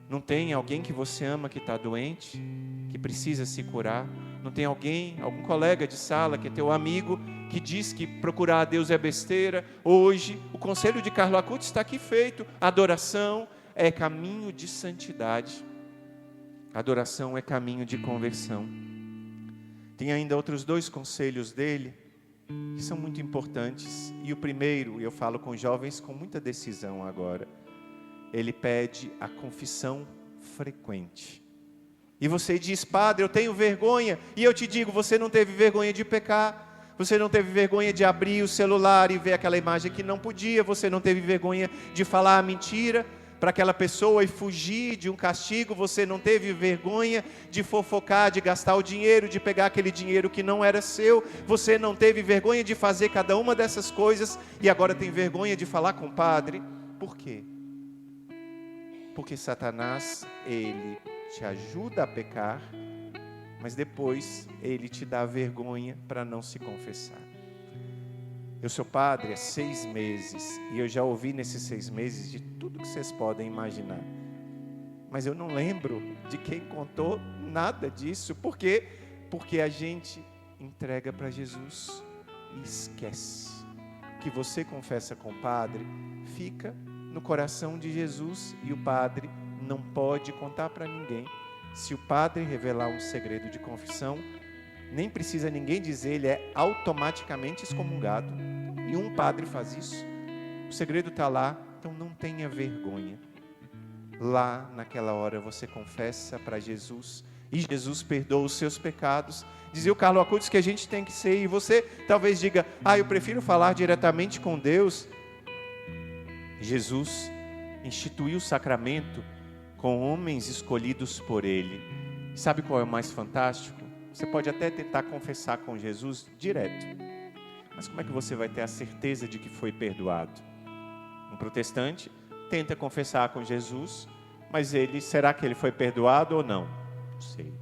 S1: Não tem alguém que você ama que está doente, que precisa se curar. Não tem algum colega de sala que é teu amigo, que diz que procurar a Deus é besteira. Hoje, o conselho de Carlo Acutis está aqui feito. Adoração é caminho de santidade. Adoração é caminho de conversão. Tem ainda outros 2 conselhos dele, que são muito importantes. E o primeiro, eu falo com jovens com muita decisão agora. Ele pede a confissão frequente. E você diz, padre, eu tenho vergonha. E eu te digo, você não teve vergonha de pecar. Você não teve vergonha de abrir o celular e ver aquela imagem que não podia. Você não teve vergonha de falar a mentira para aquela pessoa e fugir de um castigo. Você não teve vergonha de fofocar, de gastar o dinheiro, de pegar aquele dinheiro que não era seu. Você não teve vergonha de fazer cada uma dessas coisas e agora tem vergonha de falar com o padre. Por quê? Porque Satanás, ele te ajuda a pecar, mas depois ele te dá vergonha para não se confessar. Eu sou padre há 6 meses e eu já ouvi nesses 6 meses de tudo que vocês podem imaginar. Mas eu não lembro de quem contou nada disso. Por quê? Porque a gente entrega para Jesus e esquece. Que você confessa com o padre, fica no coração de Jesus e o padre não pode contar para ninguém. Se o padre revelar um segredo de confissão, nem precisa ninguém dizer, ele é automaticamente excomungado. E um padre faz isso. O segredo está lá, então não tenha vergonha. Lá, naquela hora, você confessa para Jesus, e Jesus perdoa os seus pecados. Dizia o Carlo Acutis que a gente tem que ser, e você talvez diga, eu prefiro falar diretamente com Deus. Jesus instituiu o sacramento com homens escolhidos por Ele. Sabe qual é o mais fantástico? Você pode até tentar confessar com Jesus direto. Mas como é que você vai ter a certeza de que foi perdoado? Um protestante tenta confessar com Jesus, mas será que ele foi perdoado ou não? Não sei.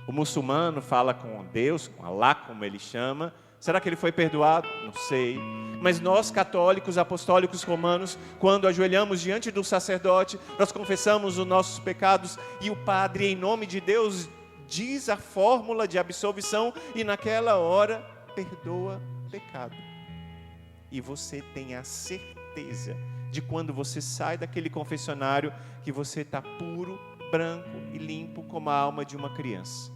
S1: O muçulmano fala com Deus, com Allah, como ele chama. Será que ele foi perdoado? Não sei. Mas nós, católicos, apostólicos romanos, quando ajoelhamos diante do sacerdote, nós confessamos os nossos pecados e o Padre, em nome de Deus, diz a fórmula de absolvição e naquela hora perdoa o pecado. E você tem a certeza de quando você sai daquele confessionário que você está puro, branco e limpo como a alma de uma criança.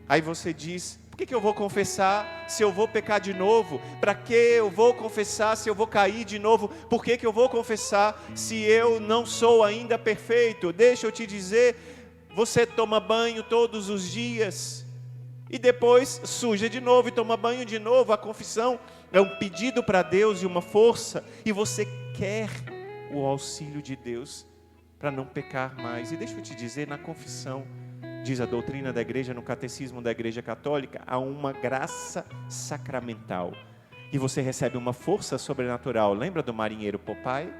S1: Aí você diz: por que eu vou confessar se eu vou pecar de novo? Para que eu vou confessar se eu vou cair de novo? Por que eu vou confessar se eu não sou ainda perfeito? Deixa eu te dizer, você toma banho todos os dias e depois suja de novo e toma banho de novo. A confissão é um pedido para Deus e uma força, e você quer o auxílio de Deus para não pecar mais. E deixa eu te dizer, na confissão, diz a doutrina da igreja, no catecismo da igreja católica, há uma graça sacramental. E você recebe uma força sobrenatural. Lembra do marinheiro Popeye?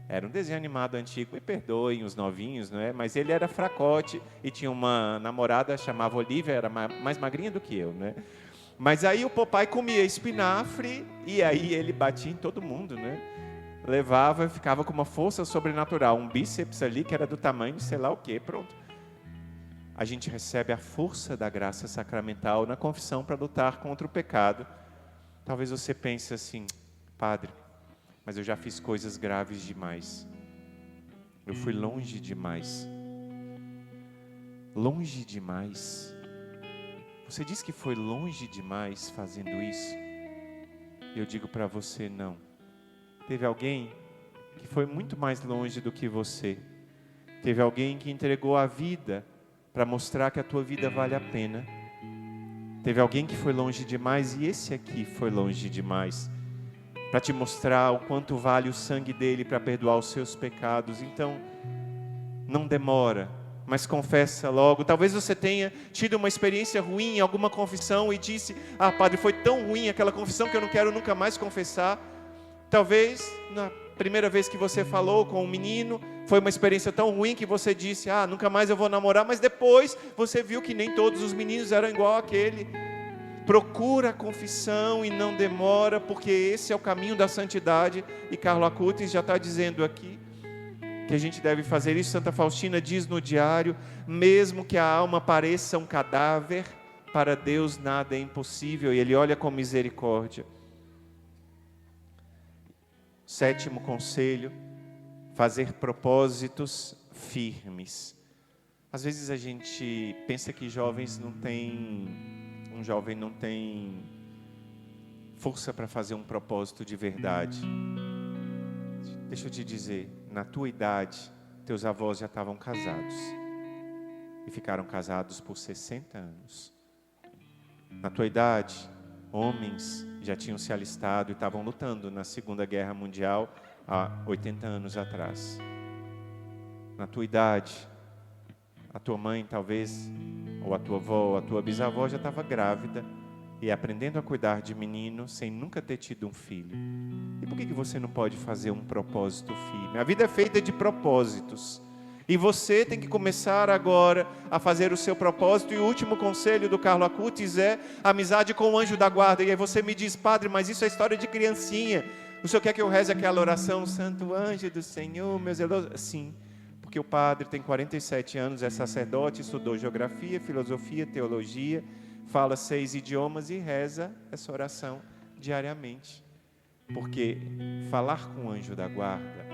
S1: Era um desenho animado antigo, me perdoem os novinhos, não é? Mas ele era fracote e tinha uma namorada, chamava Olivia, era mais magrinha do que eu, né? Mas aí o Popeye comia espinafre e aí ele batia em todo mundo, né? Levava e ficava com uma força sobrenatural, um bíceps ali que era do tamanho de sei lá o quê, pronto. A gente recebe a força da graça sacramental na confissão para lutar contra o pecado. Talvez você pense assim: padre, mas eu já fiz coisas graves demais. Eu fui longe demais. Longe demais. Você diz que foi longe demais fazendo isso? Eu digo para você, não. Teve alguém que foi muito mais longe do que você. Teve alguém que entregou a vida para mostrar que a tua vida vale a pena. Teve alguém que foi longe demais e esse aqui foi longe demais, para te mostrar o quanto vale o sangue dele para perdoar os seus pecados. Então, não demora, mas confessa logo. Talvez você tenha tido uma experiência ruim em alguma confissão e disse: ah, padre, foi tão ruim aquela confissão que eu não quero nunca mais confessar. Talvez na primeira vez que você falou com um menino, foi uma experiência tão ruim que você disse: ah, nunca mais eu vou namorar. Mas depois você viu que nem todos os meninos eram igual àquele. Procura a confissão e não demora, porque esse é o caminho da santidade. E Carlo Acutis já está dizendo aqui que a gente deve fazer isso. Santa Faustina diz no diário: mesmo que a alma pareça um cadáver, para Deus nada é impossível, e Ele olha com misericórdia. 7º conselho: fazer propósitos firmes. Às vezes a gente pensa que um jovem não tem força para fazer um propósito de verdade. Deixa eu te dizer, na tua idade, teus avós já estavam casados. E ficaram casados por 60 anos. Na tua idade, homens já tinham se alistado e estavam lutando na Segunda Guerra Mundial há 80 anos atrás. Na tua idade, a tua mãe talvez, ou a tua avó, ou a tua bisavó já estava grávida e aprendendo a cuidar de menino sem nunca ter tido um filho. E por que você não pode fazer um propósito firme? A vida é feita de propósitos. E você tem que começar agora a fazer o seu propósito. E o último conselho do Carlo Acutis é amizade com o anjo da guarda. E aí você me diz: padre, mas isso é história de criancinha. O senhor quer que eu reze aquela oração: Santo anjo do Senhor, meu zeloso? Sim, porque o padre tem 47 anos, é sacerdote, estudou geografia, filosofia, teologia, fala 6 idiomas e reza essa oração diariamente. Porque falar com o anjo da guarda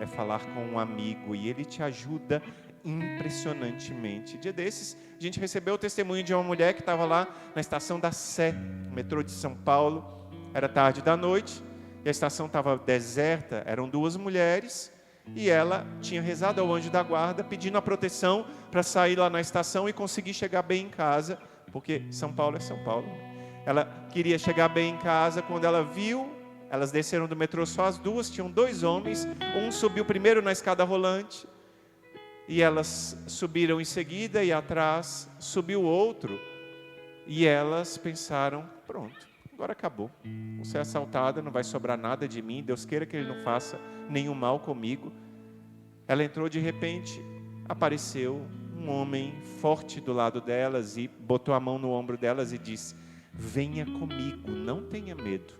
S1: é falar com um amigo, e ele te ajuda impressionantemente. Dia desses, a gente recebeu o testemunho de uma mulher que estava lá na estação da Sé, metrô de São Paulo. Era tarde da noite e a estação estava deserta. Eram 2 mulheres e ela tinha rezado ao anjo da guarda pedindo a proteção para sair lá na estação e conseguir chegar bem em casa, porque São Paulo é São Paulo. Ela queria chegar bem em casa. Quando ela viu, elas desceram do metrô só as 2, tinham 2 homens. Um subiu primeiro na escada rolante, E elas subiram em seguida e atrás subiu outro. E elas pensaram, pronto, agora acabou. Vou ser assaltada, não vai sobrar nada de mim. Deus queira que Ele não faça nenhum mal comigo. Ela entrou de repente, apareceu um homem forte do lado delas e botou a mão no ombro delas e disse: venha comigo, não tenha medo.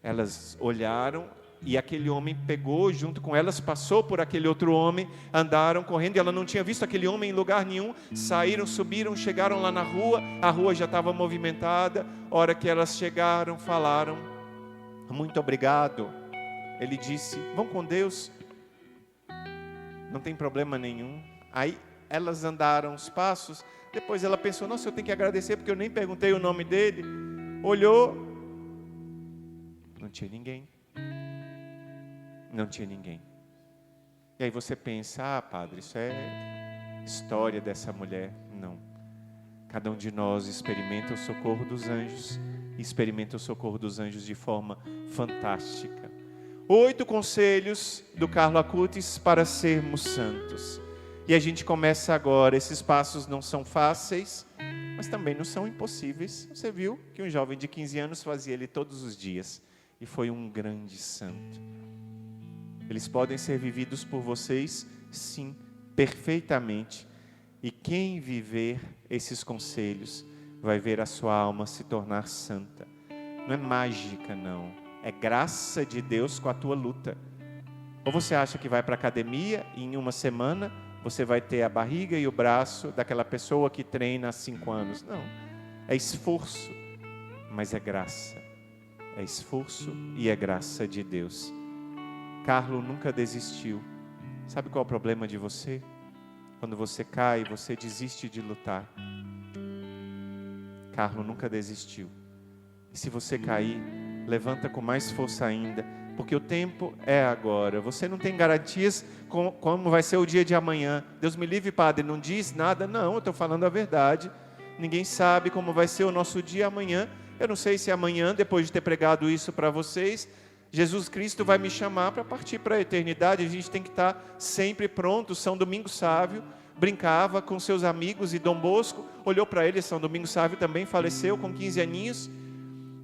S1: Elas olharam e aquele homem pegou junto com elas, passou por aquele outro homem, andaram correndo e ela não tinha visto aquele homem em lugar nenhum. Saíram, subiram, chegaram lá na rua, a rua já estava movimentada. A hora que elas chegaram, falaram: muito obrigado. Ele disse: vão com Deus, não tem problema nenhum. Aí elas andaram os passos, depois ela pensou: nossa, eu tenho que agradecer porque eu nem perguntei o nome dele. Olhou, não tinha ninguém. Não tinha ninguém. E aí você pensa: ah, padre, isso é história dessa mulher. Não. Cada um de nós experimenta o socorro dos anjos, e experimenta o socorro dos anjos de forma fantástica. 8 conselhos do Carlo Acutis para sermos santos. E a gente começa agora. Esses passos não são fáceis, mas também não são impossíveis. Você viu que um jovem de 15 anos fazia ele todos os dias, e foi um grande santo. Eles podem ser vividos por vocês, sim, perfeitamente. E quem viver esses conselhos vai ver a sua alma se tornar santa. Não é mágica, não. É graça de Deus com a tua luta. Ou você acha que vai para a academia e em uma semana você vai ter a barriga e o braço daquela pessoa que treina há 5 anos. Não. É esforço, mas é graça. É esforço e é graça de Deus. Carlo nunca desistiu. Sabe qual é o problema de você? Quando você cai, você desiste de lutar. Carlo nunca desistiu. E se você cair, levanta com mais força ainda, porque o tempo é agora. Você não tem garantias como vai ser o dia de amanhã. Deus me livre, padre, não diz nada. Não, eu estou falando a verdade. Ninguém sabe como vai ser o nosso dia amanhã. Eu não sei se amanhã, depois de ter pregado isso para vocês, Jesus Cristo vai me chamar para partir para a eternidade. A gente tem que estar sempre pronto. São Domingos Sávio brincava com seus amigos e Dom Bosco olhou para ele. São Domingos Sávio também faleceu com 15 aninhos.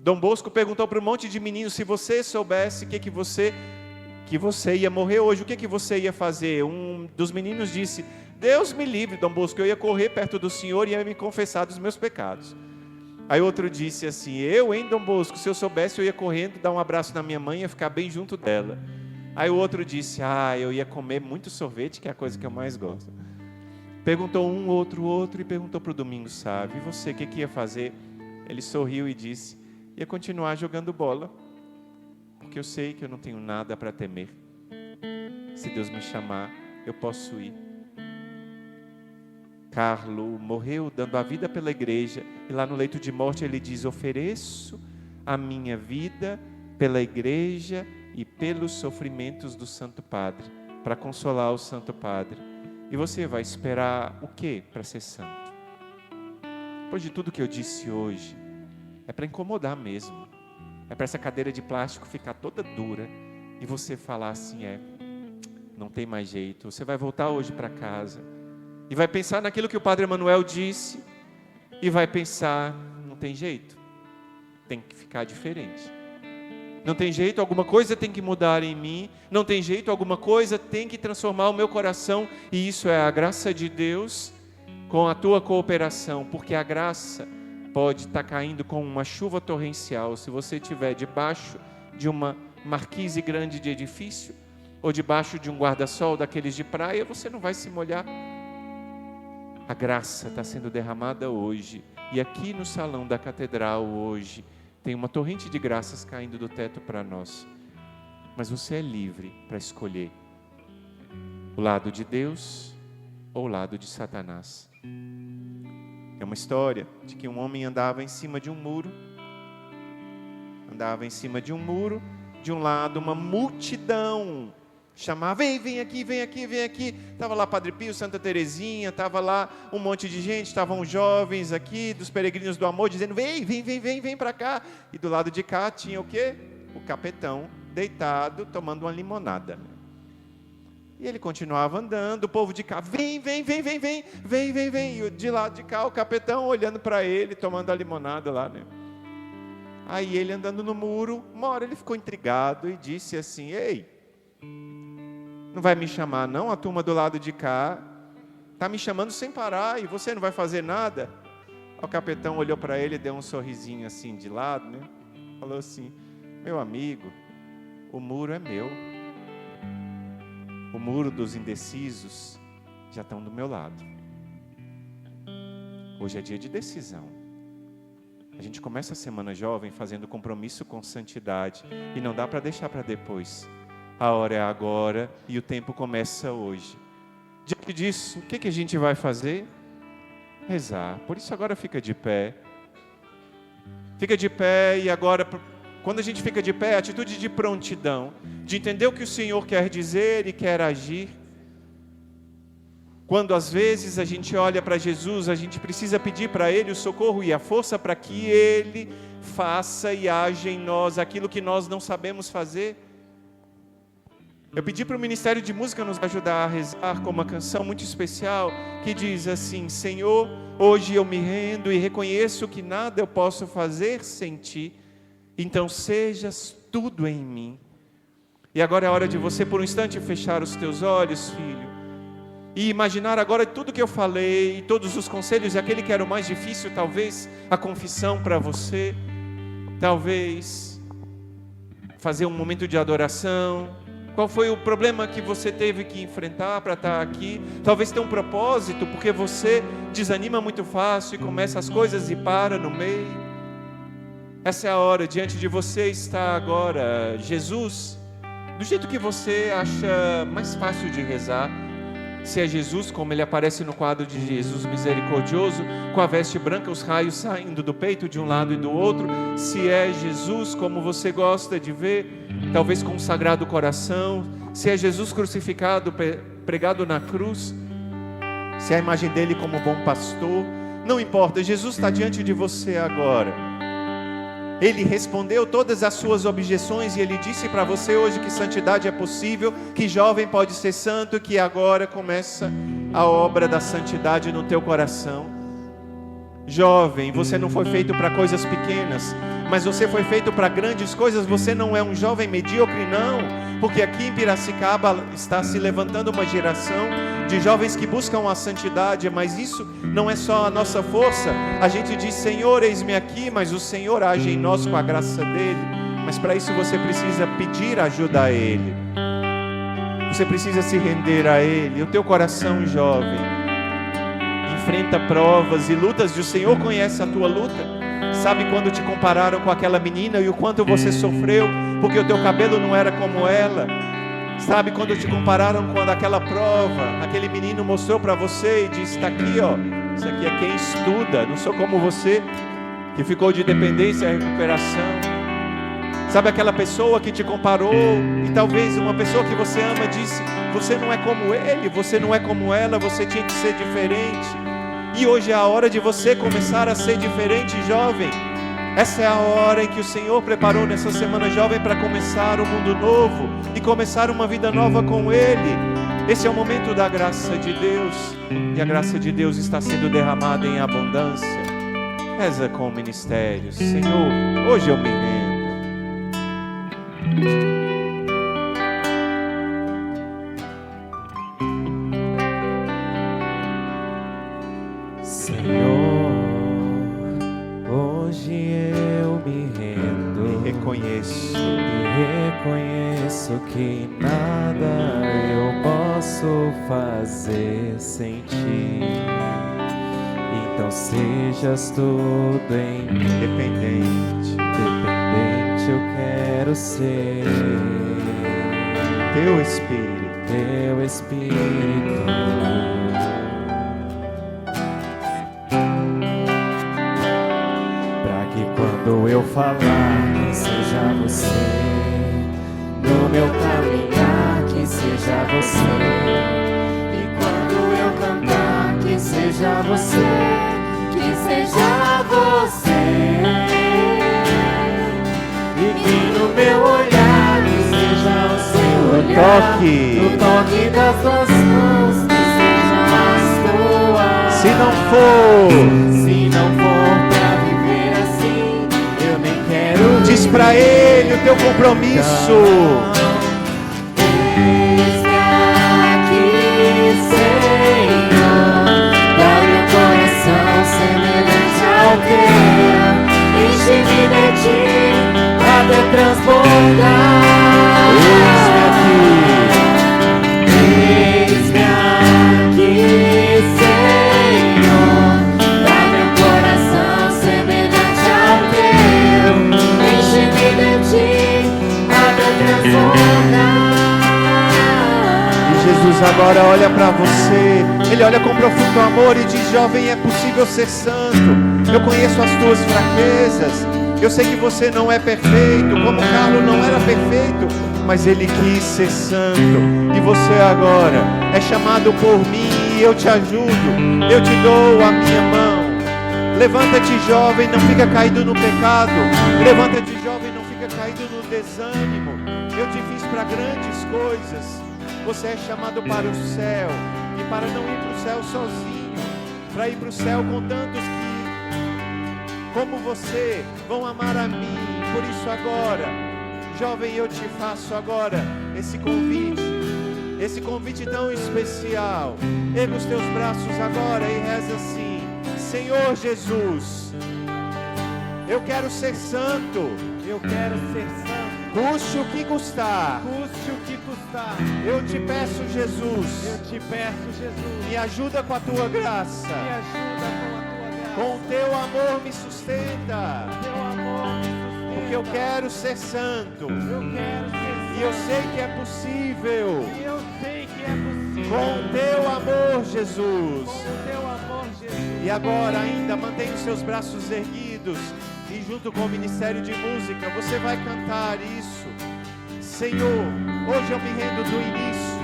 S1: Dom Bosco perguntou para um monte de meninos: se você soubesse que você ia morrer hoje, o que você ia fazer? Um dos meninos disse: Deus me livre, Dom Bosco, eu ia correr perto do Senhor e ia me confessar dos meus pecados. Aí outro disse assim: hein, Dom Bosco, se eu soubesse eu ia correndo, dar um abraço na minha mãe e ia ficar bem junto dela. Aí o outro disse: eu ia comer muito sorvete, que é a coisa que eu mais gosto. Perguntou um, outro e perguntou para o Domingos Sávio: e você, o que ia fazer? Ele sorriu e disse: ia continuar jogando bola, porque eu sei que eu não tenho nada para temer. Se Deus me chamar, eu posso ir. Carlo morreu dando a vida pela igreja, e lá no leito de morte ele diz: ofereço a minha vida pela igreja e pelos sofrimentos do Santo Padre, para consolar o Santo Padre. E você vai esperar o quê para ser santo? Depois de tudo que eu disse hoje, é para incomodar mesmo. É para essa cadeira de plástico ficar toda dura e você falar assim: não tem mais jeito. Você vai voltar hoje para casa e vai pensar naquilo que o Padre Emanuel disse e vai pensar: não tem jeito, tem que ficar diferente. Não tem jeito, alguma coisa tem que mudar em mim. Não tem jeito, alguma coisa tem que transformar o meu coração. E isso é a graça de Deus com a tua cooperação, porque a graça pode estar caindo com uma chuva torrencial. Se você estiver debaixo de uma marquise grande de edifício ou debaixo de um guarda-sol daqueles de praia, você não vai se molhar. A graça está sendo derramada hoje. E aqui no salão da catedral hoje tem uma torrente de graças caindo do teto para nós. Mas você é livre para escolher o lado de Deus ou o lado de Satanás. É uma história de que um homem andava em cima de um muro. De um lado uma multidão chamava: vem aqui. Estava lá Padre Pio, Santa Teresinha, estava lá um monte de gente, estavam jovens aqui, dos peregrinos do amor, dizendo: vem para cá. E do lado de cá tinha o quê? O capetão deitado, tomando uma limonada. E ele continuava andando, o povo de cá, vem. E de lado de cá, o capetão olhando para ele, tomando a limonada lá, né? Aí ele andando no muro, uma hora ele ficou intrigado e disse assim: ei, não vai me chamar não? A turma do lado de cá está me chamando sem parar e você não vai fazer nada? O capetão olhou para ele e deu um sorrisinho assim de lado, né? Falou assim: meu amigo, o muro é meu. O muro dos indecisos já estão do meu lado. Hoje é dia de decisão. A gente começa a semana jovem fazendo compromisso com santidade. E não dá para deixar para depois. A hora é agora e o tempo começa hoje. Diante disso, o que a gente vai fazer? Rezar. Por isso agora fica de pé. Fica de pé e agora, quando a gente fica de pé, atitude de prontidão, de entender o que o Senhor quer dizer e quer agir. Quando às vezes a gente olha para Jesus, a gente precisa pedir para Ele o socorro e a força para que Ele faça e age em nós aquilo que nós não sabemos fazer. Eu pedi para o Ministério de Música nos ajudar a rezar com uma canção muito especial, que diz assim: Senhor, hoje eu me rendo e reconheço que nada eu posso fazer sem Ti, então sejas tudo em mim. E agora é hora de você por um instante fechar os teus olhos, filho, e imaginar agora tudo que eu falei, todos os conselhos, e aquele que era o mais difícil, talvez a confissão para você, talvez fazer um momento de adoração. Qual foi o problema que você teve que enfrentar para estar aqui? Talvez tenha um propósito, porque você desanima muito fácil e começa as coisas e para no meio. Essa é a hora, diante de você está agora Jesus, do jeito que você acha mais fácil de rezar. Se é Jesus, como ele aparece no quadro de Jesus misericordioso, com a veste branca, os raios saindo do peito de um lado e do outro. Se é Jesus, como você gosta de ver, talvez com um sagrado coração. Se é Jesus crucificado, pregado na cruz. Se é a imagem dele como bom pastor. Não importa, Jesus está diante de você agora. Ele respondeu todas as suas objeções e Ele disse para você hoje que santidade é possível, que jovem pode ser santo, que agora começa a obra da santidade no teu coração. Jovem, você não foi feito para coisas pequenas, mas você foi feito para grandes coisas. Você não é um jovem medíocre, não, porque aqui em Piracicaba está se levantando uma geração de jovens que buscam a santidade, mas isso não é só a nossa força. A gente diz: Senhor, eis-me aqui, mas o Senhor age em nós com a graça dEle. Mas para isso você precisa pedir ajuda a Ele, você precisa se render a Ele. O teu coração, jovem, enfrenta provas e lutas, e o Senhor conhece a tua luta. Sabe quando te compararam com aquela menina e o quanto você sofreu, porque o teu cabelo não era como ela. Sabe quando te compararam com aquela prova, aquele menino mostrou para você e disse: está aqui, ó, isso aqui é quem estuda, não sou como você, que ficou de dependência a recuperação. Sabe aquela pessoa que te comparou, e talvez uma pessoa que você ama disse: você não é como ele, você não é como ela, você tinha que ser diferente. E hoje é a hora de você começar a ser diferente, jovem. Essa é a hora em que o Senhor preparou nessa semana jovem para começar um mundo novo e começar uma vida nova com Ele. Esse é o momento da graça de Deus, e a graça de Deus está sendo derramada em abundância. Reza com o ministério: Senhor, hoje eu me rendo.
S2: Reconheço que nada eu posso fazer sem Ti. Então sejas tudo em mim. Dependente eu quero ser. Teu Espírito. Para que quando eu falar, seja você. No meu caminhar, que seja você. E quando eu cantar, que seja você. Que seja você. E que no meu olhar, que seja o seu olhar.
S1: toque.
S2: No toque das tuas mãos, que sejam as tuas.
S1: Se não for
S2: pra viver assim, eu nem quero.
S1: Diz pra Ele o teu compromisso.
S2: Eis-me aqui, Senhor, dá-me um coração semelhante ao teu, enche-me de ti até transbordar. Eis-me aqui, Senhor, dá-me um coração semelhante ao teu, enche-me de ti até transbordar.
S1: Jesus agora olha para você, Ele olha com profundo amor e diz: jovem, é possível ser santo. Eu conheço as tuas fraquezas, eu sei que você não é perfeito, como Carlos não era perfeito, mas ele quis ser santo. E você agora é chamado por mim e eu te ajudo, eu te dou a minha mão. Levanta-te, jovem, não fica caído no pecado. Levanta-te, jovem, não fica caído no desânimo. Eu te fiz para grandes coisas. Você é chamado para o céu, e para não ir para o céu sozinho, para ir para o céu com tantos que, como você, vão amar a mim. Por isso agora, jovem, eu te faço agora esse convite tão especial. Erga os teus braços agora e reza assim: Senhor Jesus, eu quero ser santo.
S2: Eu quero ser santo.
S1: Custe o que custar.
S2: Custe o que custar.
S1: Eu te peço, Jesus.
S2: Eu te peço, Jesus.
S1: Me ajuda com a tua graça.
S2: Me ajuda com a tua graça.
S1: Com o teu amor me sustenta.
S2: Teu amor me sustenta.
S1: Porque eu quero ser santo.
S2: Eu quero ser santo.
S1: E eu sei que é possível.
S2: E eu sei que é possível.
S1: Com o teu amor, Jesus.
S2: Com o teu amor, Jesus.
S1: E agora ainda mantenha os seus braços erguidos. E junto com o Ministério de Música, você vai cantar isso. Senhor, hoje eu me rendo do início.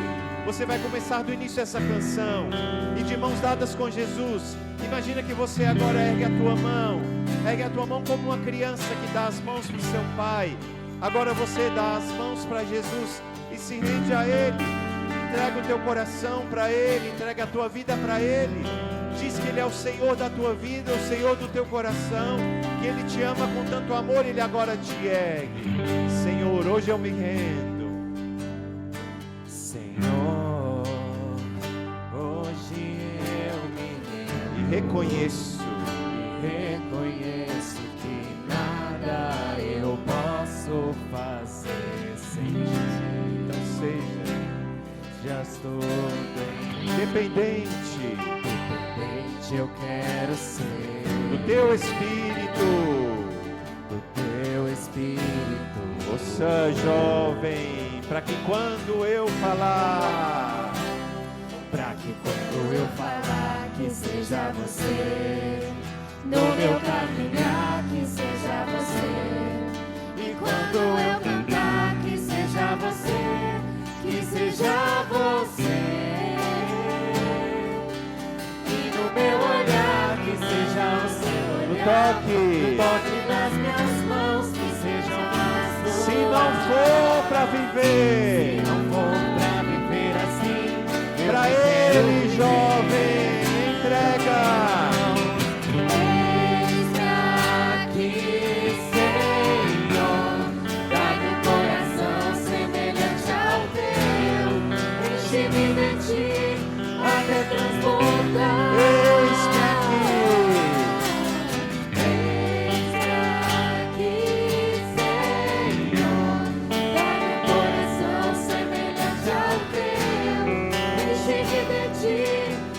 S1: Você vai começar do início essa canção. E de mãos dadas com Jesus, imagina que você agora ergue a tua mão. Ergue a tua mão como uma criança que dá as mãos para o seu pai. Agora você dá as mãos para Jesus e se rende a Ele. Entrega o teu coração para Ele, entrega a tua vida para Ele. Diz que Ele é o Senhor da tua vida, o Senhor do teu coração, que Ele te ama com tanto amor, Ele agora te ergue. Senhor, hoje eu me rendo.
S2: Senhor, hoje eu me rendo.
S1: E reconheço
S2: que nada eu posso fazer sem ti.
S1: Então seja,
S2: já estou bem.
S1: Independente
S2: eu quero ser
S1: do teu Espírito. Ouça, jovem, para que quando eu falar,
S2: que seja você, no meu caminhar que seja você, e quando eu cantar que seja você, que seja você. Meu olhar, que seja o seu olhar,
S1: toque
S2: das minhas mãos, que sejam as tuas.
S1: Se não for para viver,
S2: assim,
S1: para Ele, jovem, entrega.
S2: Eis-me aqui, Senhor, dá-me um coração semelhante ao teu, enche-me de ti até transbordar.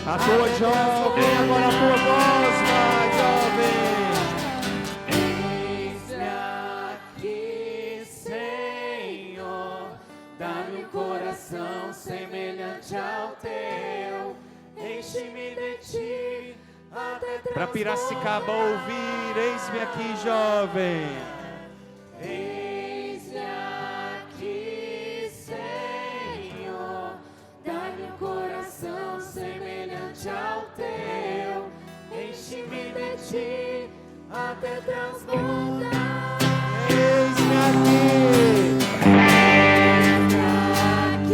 S1: A tua jovem, agora a tua voz, vai, jovem.
S2: Eis-me aqui, Senhor, dá-me um coração semelhante ao teu, enche-me de ti até transbordar.
S1: Para Piracicaba ouvir, eis-me aqui, jovem.
S2: Eis-me aqui, Senhor, dá-me um coração semelhante ao teu, enche-me de ti até transbordar.
S1: Eis-me aqui.
S2: Eis-me aqui,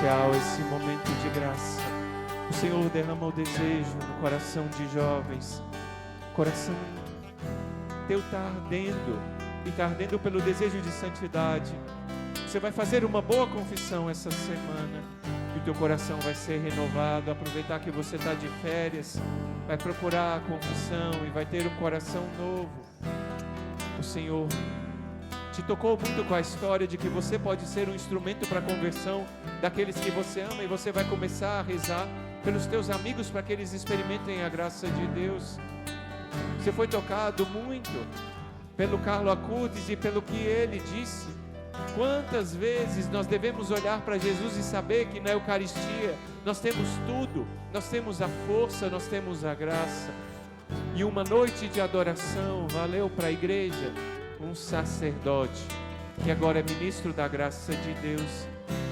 S1: especial, esse momento de graça. O Senhor derrama o desejo no coração de jovens. O coração teu está ardendo, e está ardendo pelo desejo de santidade. Você vai fazer uma boa confissão essa semana, e o teu coração vai ser renovado. Aproveitar que você está de férias, vai procurar a confissão e vai ter um coração novo. O Senhor te tocou muito com a história de que você pode ser um instrumento para a conversão daqueles que você ama, e você vai começar a rezar pelos teus amigos para que eles experimentem a graça de Deus. Você foi tocado muito pelo Carlo Acutis e pelo que ele disse. Quantas vezes nós devemos olhar para Jesus e saber que na Eucaristia nós temos tudo, nós temos a força, nós temos a graça. E uma noite de adoração valeu para a igreja um sacerdote que agora é ministro da graça de Deus.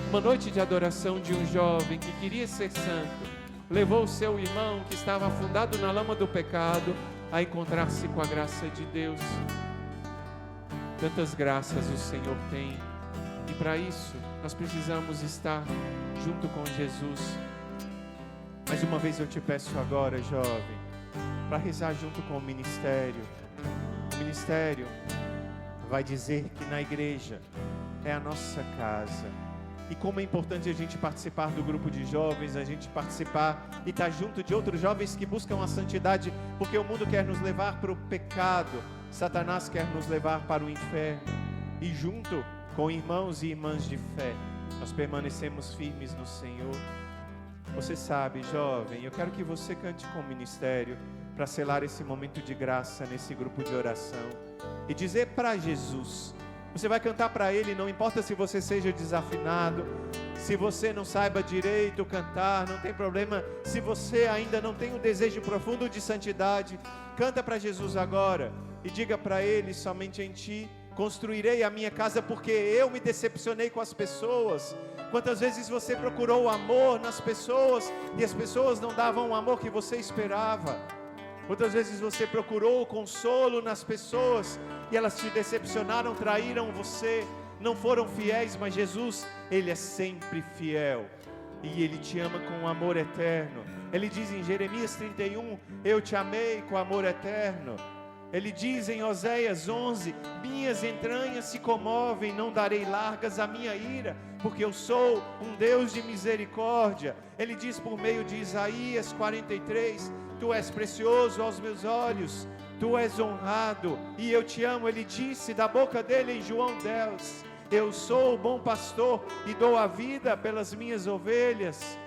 S1: Uma noite de adoração de um jovem que queria ser santo, levou o seu irmão que estava afundado na lama do pecado a encontrar-se com a graça de Deus. Tantas graças o Senhor tem, e para isso nós precisamos estar junto com Jesus. Mais uma vez eu te peço agora, jovem, para rezar junto com o ministério. O ministério vai dizer que na igreja é a nossa casa. E como é importante a gente participar do grupo de jovens, a gente participar e estar junto de outros jovens que buscam a santidade, porque o mundo quer nos levar para o pecado, Satanás quer nos levar para o inferno. E junto com irmãos e irmãs de fé, nós permanecemos firmes no Senhor. Você sabe, jovem, eu quero que você cante com o ministério para selar esse momento de graça nesse grupo de oração e dizer para Jesus. Você vai cantar para Ele, não importa se você seja desafinado, se você não saiba direito cantar, não tem problema. Se você ainda não tem um desejo profundo de santidade, canta para Jesus agora e diga para Ele: somente em Ti construirei a minha casa, porque eu me decepcionei com as pessoas. Quantas vezes você procurou o amor nas pessoas e as pessoas não davam o amor que você esperava? Quantas vezes você procurou o consolo nas pessoas e elas te decepcionaram, traíram você, não foram fiéis? Mas Jesus, Ele é sempre fiel e Ele te ama com amor eterno. Ele diz em Jeremias 31, eu te amei com amor eterno. Ele diz em Oséias 11, minhas entranhas se comovem, não darei largas à minha ira, porque eu sou um Deus de misericórdia. Ele diz por meio de Isaías 43, tu és precioso aos meus olhos, tu és honrado e eu te amo. Ele disse da boca dele em João 10, eu sou o bom pastor e dou a vida pelas minhas ovelhas.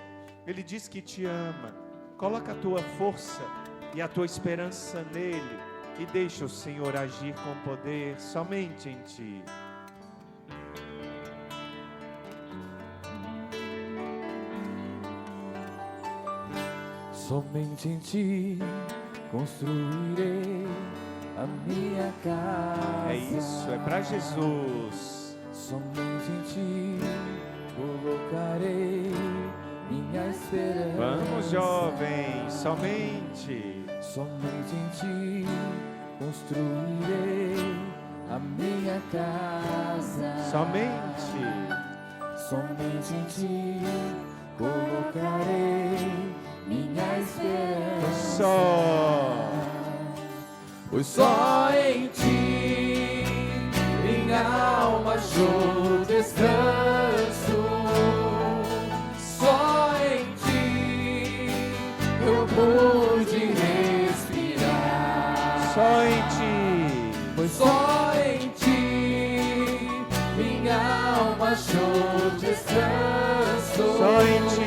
S1: Ele diz que te ama. Coloca a tua força e a tua esperança nele e deixa o Senhor agir com poder somente em ti.
S2: Somente em Ti construirei a minha casa.
S1: É isso, é para Jesus.
S2: Somente em Ti colocarei minha esperança.
S1: Vamos, jovens, somente.
S2: Somente em Ti construirei a minha casa.
S1: Somente.
S2: Somente em Ti colocarei minha esperança. Pois só em Ti minha alma achou descanso. Só em Ti eu pude respirar.
S1: Só em Ti.
S2: Pois só em Ti minha alma achou descanso.
S1: Só em Ti.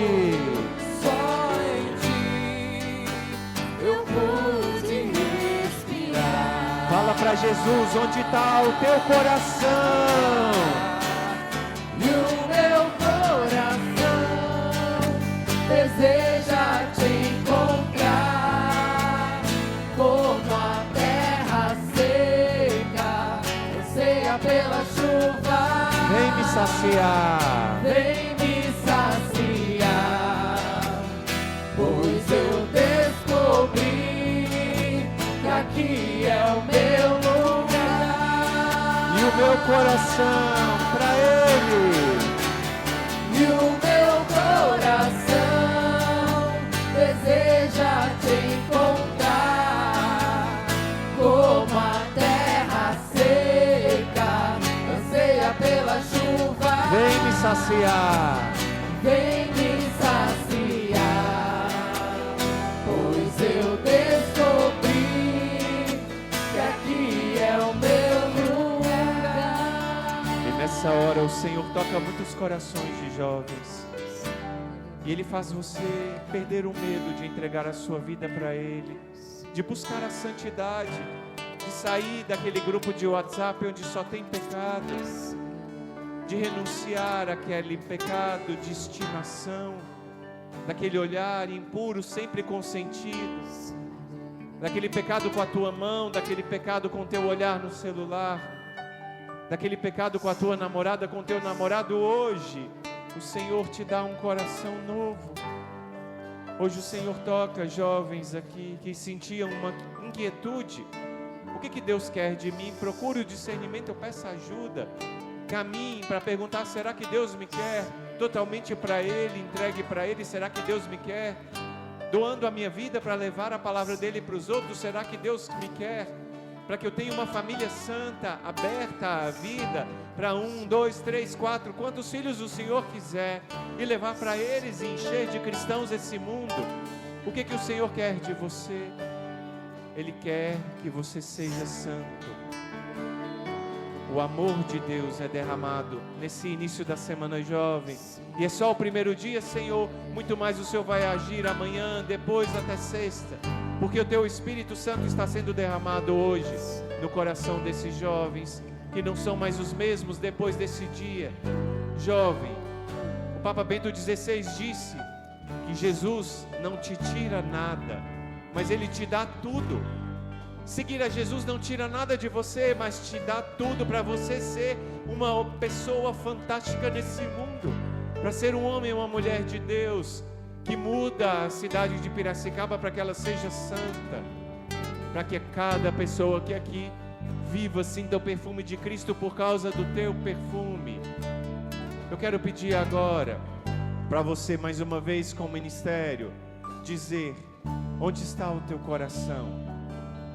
S1: Fala para Jesus onde está o teu coração.
S2: E o meu coração deseja Te encontrar, como a terra seca anseia pela chuva.
S1: Vem me saciar.
S2: Vem me saciar, pois eu descobri que aqui é o meu lugar.
S1: E o meu coração para Ele.
S2: E o meu
S1: saciar.
S2: Vem me saciar, pois eu descobri que aqui é o meu lugar.
S1: E nessa hora o Senhor toca muitos corações de jovens. E Ele faz você perder o medo de entregar a sua vida para Ele, de buscar a santidade, de sair daquele grupo de WhatsApp onde só tem pecados, de renunciar àquele pecado de estimação, daquele olhar impuro sempre consentido, daquele pecado com a tua mão, daquele pecado com o teu olhar no celular, daquele pecado com a tua namorada, com o teu namorado. Hoje o Senhor te dá um coração novo. Hoje o Senhor toca jovens aqui que sentiam uma inquietude. O que Deus quer de mim? Procure o discernimento, eu peço ajuda. Caminhe para perguntar: será que Deus me quer totalmente para Ele, entregue para Ele? Será que Deus me quer doando a minha vida para levar a palavra dEle para os outros? Será que Deus me quer para que eu tenha uma família santa, aberta à vida, para 1, 2, 3, 4, quantos filhos o Senhor quiser, e levar para eles e encher de cristãos esse mundo? O que o Senhor quer de você? Ele quer que você seja santo. O amor de Deus é derramado nesse início da semana jovem. E é só o primeiro dia, Senhor. Muito mais o Senhor vai agir amanhã, depois até sexta. Porque o Teu Espírito Santo está sendo derramado hoje no coração desses jovens, que não são mais os mesmos depois desse dia. Jovem, o Papa Bento XVI disse que Jesus não te tira nada, mas Ele te dá tudo. Seguir a Jesus não tira nada de você, mas te dá tudo para você ser uma pessoa fantástica nesse mundo, para ser um homem e uma mulher de Deus, que muda a cidade de Piracicaba para que ela seja santa, para que cada pessoa que aqui viva, sinta o perfume de Cristo por causa do teu perfume. Eu quero pedir agora para você, mais uma vez com o ministério, dizer: onde está o teu coração?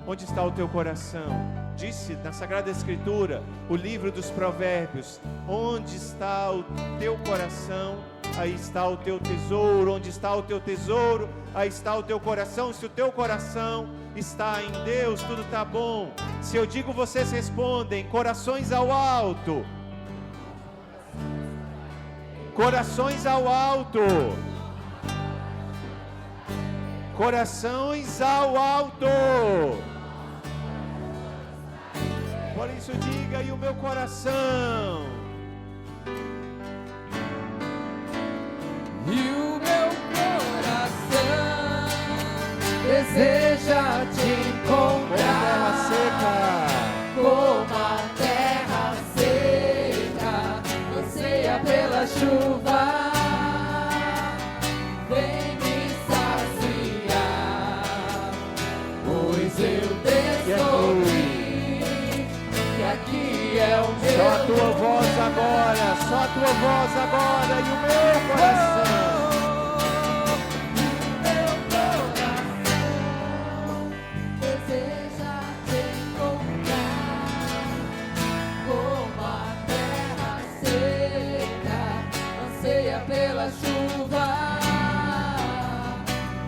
S1: Onde está o teu coração? Disse na Sagrada Escritura, o livro dos Provérbios: onde está o teu coração, aí está o teu tesouro. Onde está o teu tesouro, aí está o teu coração. Se o teu coração está em Deus, tudo está bom. Se eu digo, vocês respondem: corações ao alto. Corações ao alto. Corações ao alto. Por isso diga: e o meu coração?
S2: E o meu coração deseja te encontrar como a terra seca anseia pela chuva. Vem me saciar, pois eu descobri que aqui é o meu.
S1: Só a tua voz agora, só a tua voz agora, e o meu coração.
S2: Deseja te encontrar como a terra seca anseia pela chuva.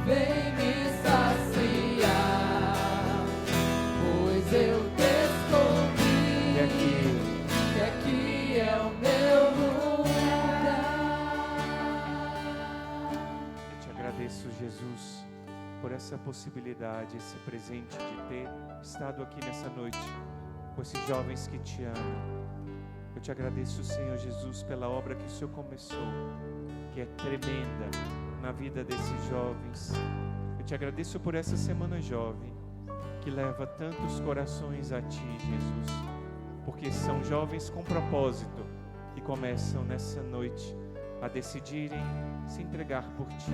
S2: Vem me saciar, pois eu descobri que aqui é o meu lugar.
S1: Eu te agradeço, Jesus, por essa possibilidade, esse presente de ter estado aqui nessa noite com esses jovens que te amam. Eu te agradeço, Senhor Jesus, pela obra que o Senhor começou, que é tremenda na vida desses jovens. Eu te agradeço por essa semana jovem, que leva tantos corações a Ti, Jesus, porque são jovens com propósito, que começam nessa noite a decidirem se entregar por Ti.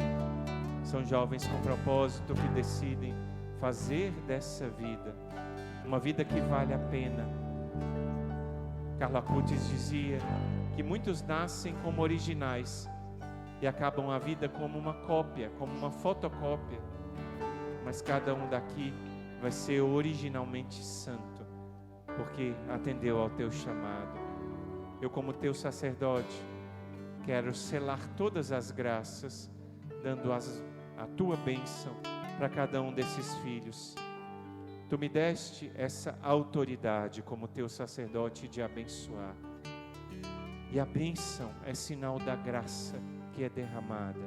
S1: São jovens com propósito que decidem fazer dessa vida uma vida que vale a pena. Carlo Acutis dizia que muitos nascem como originais e acabam a vida como uma cópia, como uma fotocópia, mas cada um daqui vai ser originalmente santo, porque atendeu ao teu chamado. Eu, como teu sacerdote, quero selar todas as graças, dando a tua bênção para cada um desses filhos. Tu me deste essa autoridade como teu sacerdote de abençoar. E a bênção é sinal da graça que é derramada.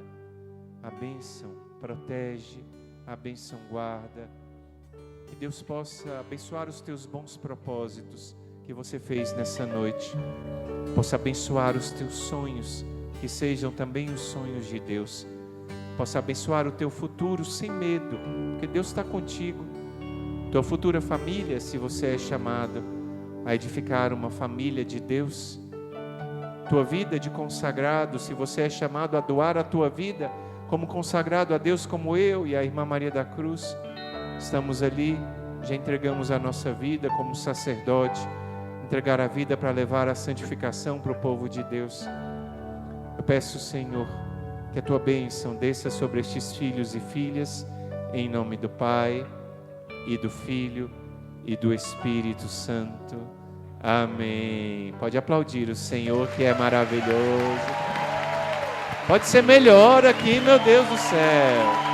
S1: A bênção protege, a bênção guarda. Que Deus possa abençoar os teus bons propósitos que você fez nessa noite. Possa abençoar os teus sonhos, que sejam também os sonhos de Deus. Possa abençoar o teu futuro sem medo, porque Deus está contigo. Tua futura família, se você é chamado a edificar uma família de Deus. Tua vida de consagrado, se você é chamado a doar a tua vida como consagrado a Deus, como eu e a irmã Maria da Cruz. Estamos ali, já entregamos a nossa vida como sacerdote, entregar a vida para levar a santificação para o povo de Deus. Eu peço, Senhor, que a tua bênção desça sobre estes filhos e filhas, em nome do Pai, e do Filho, e do Espírito Santo. Amém. Pode aplaudir o Senhor, que é maravilhoso. Pode ser melhor aqui, meu Deus do céu.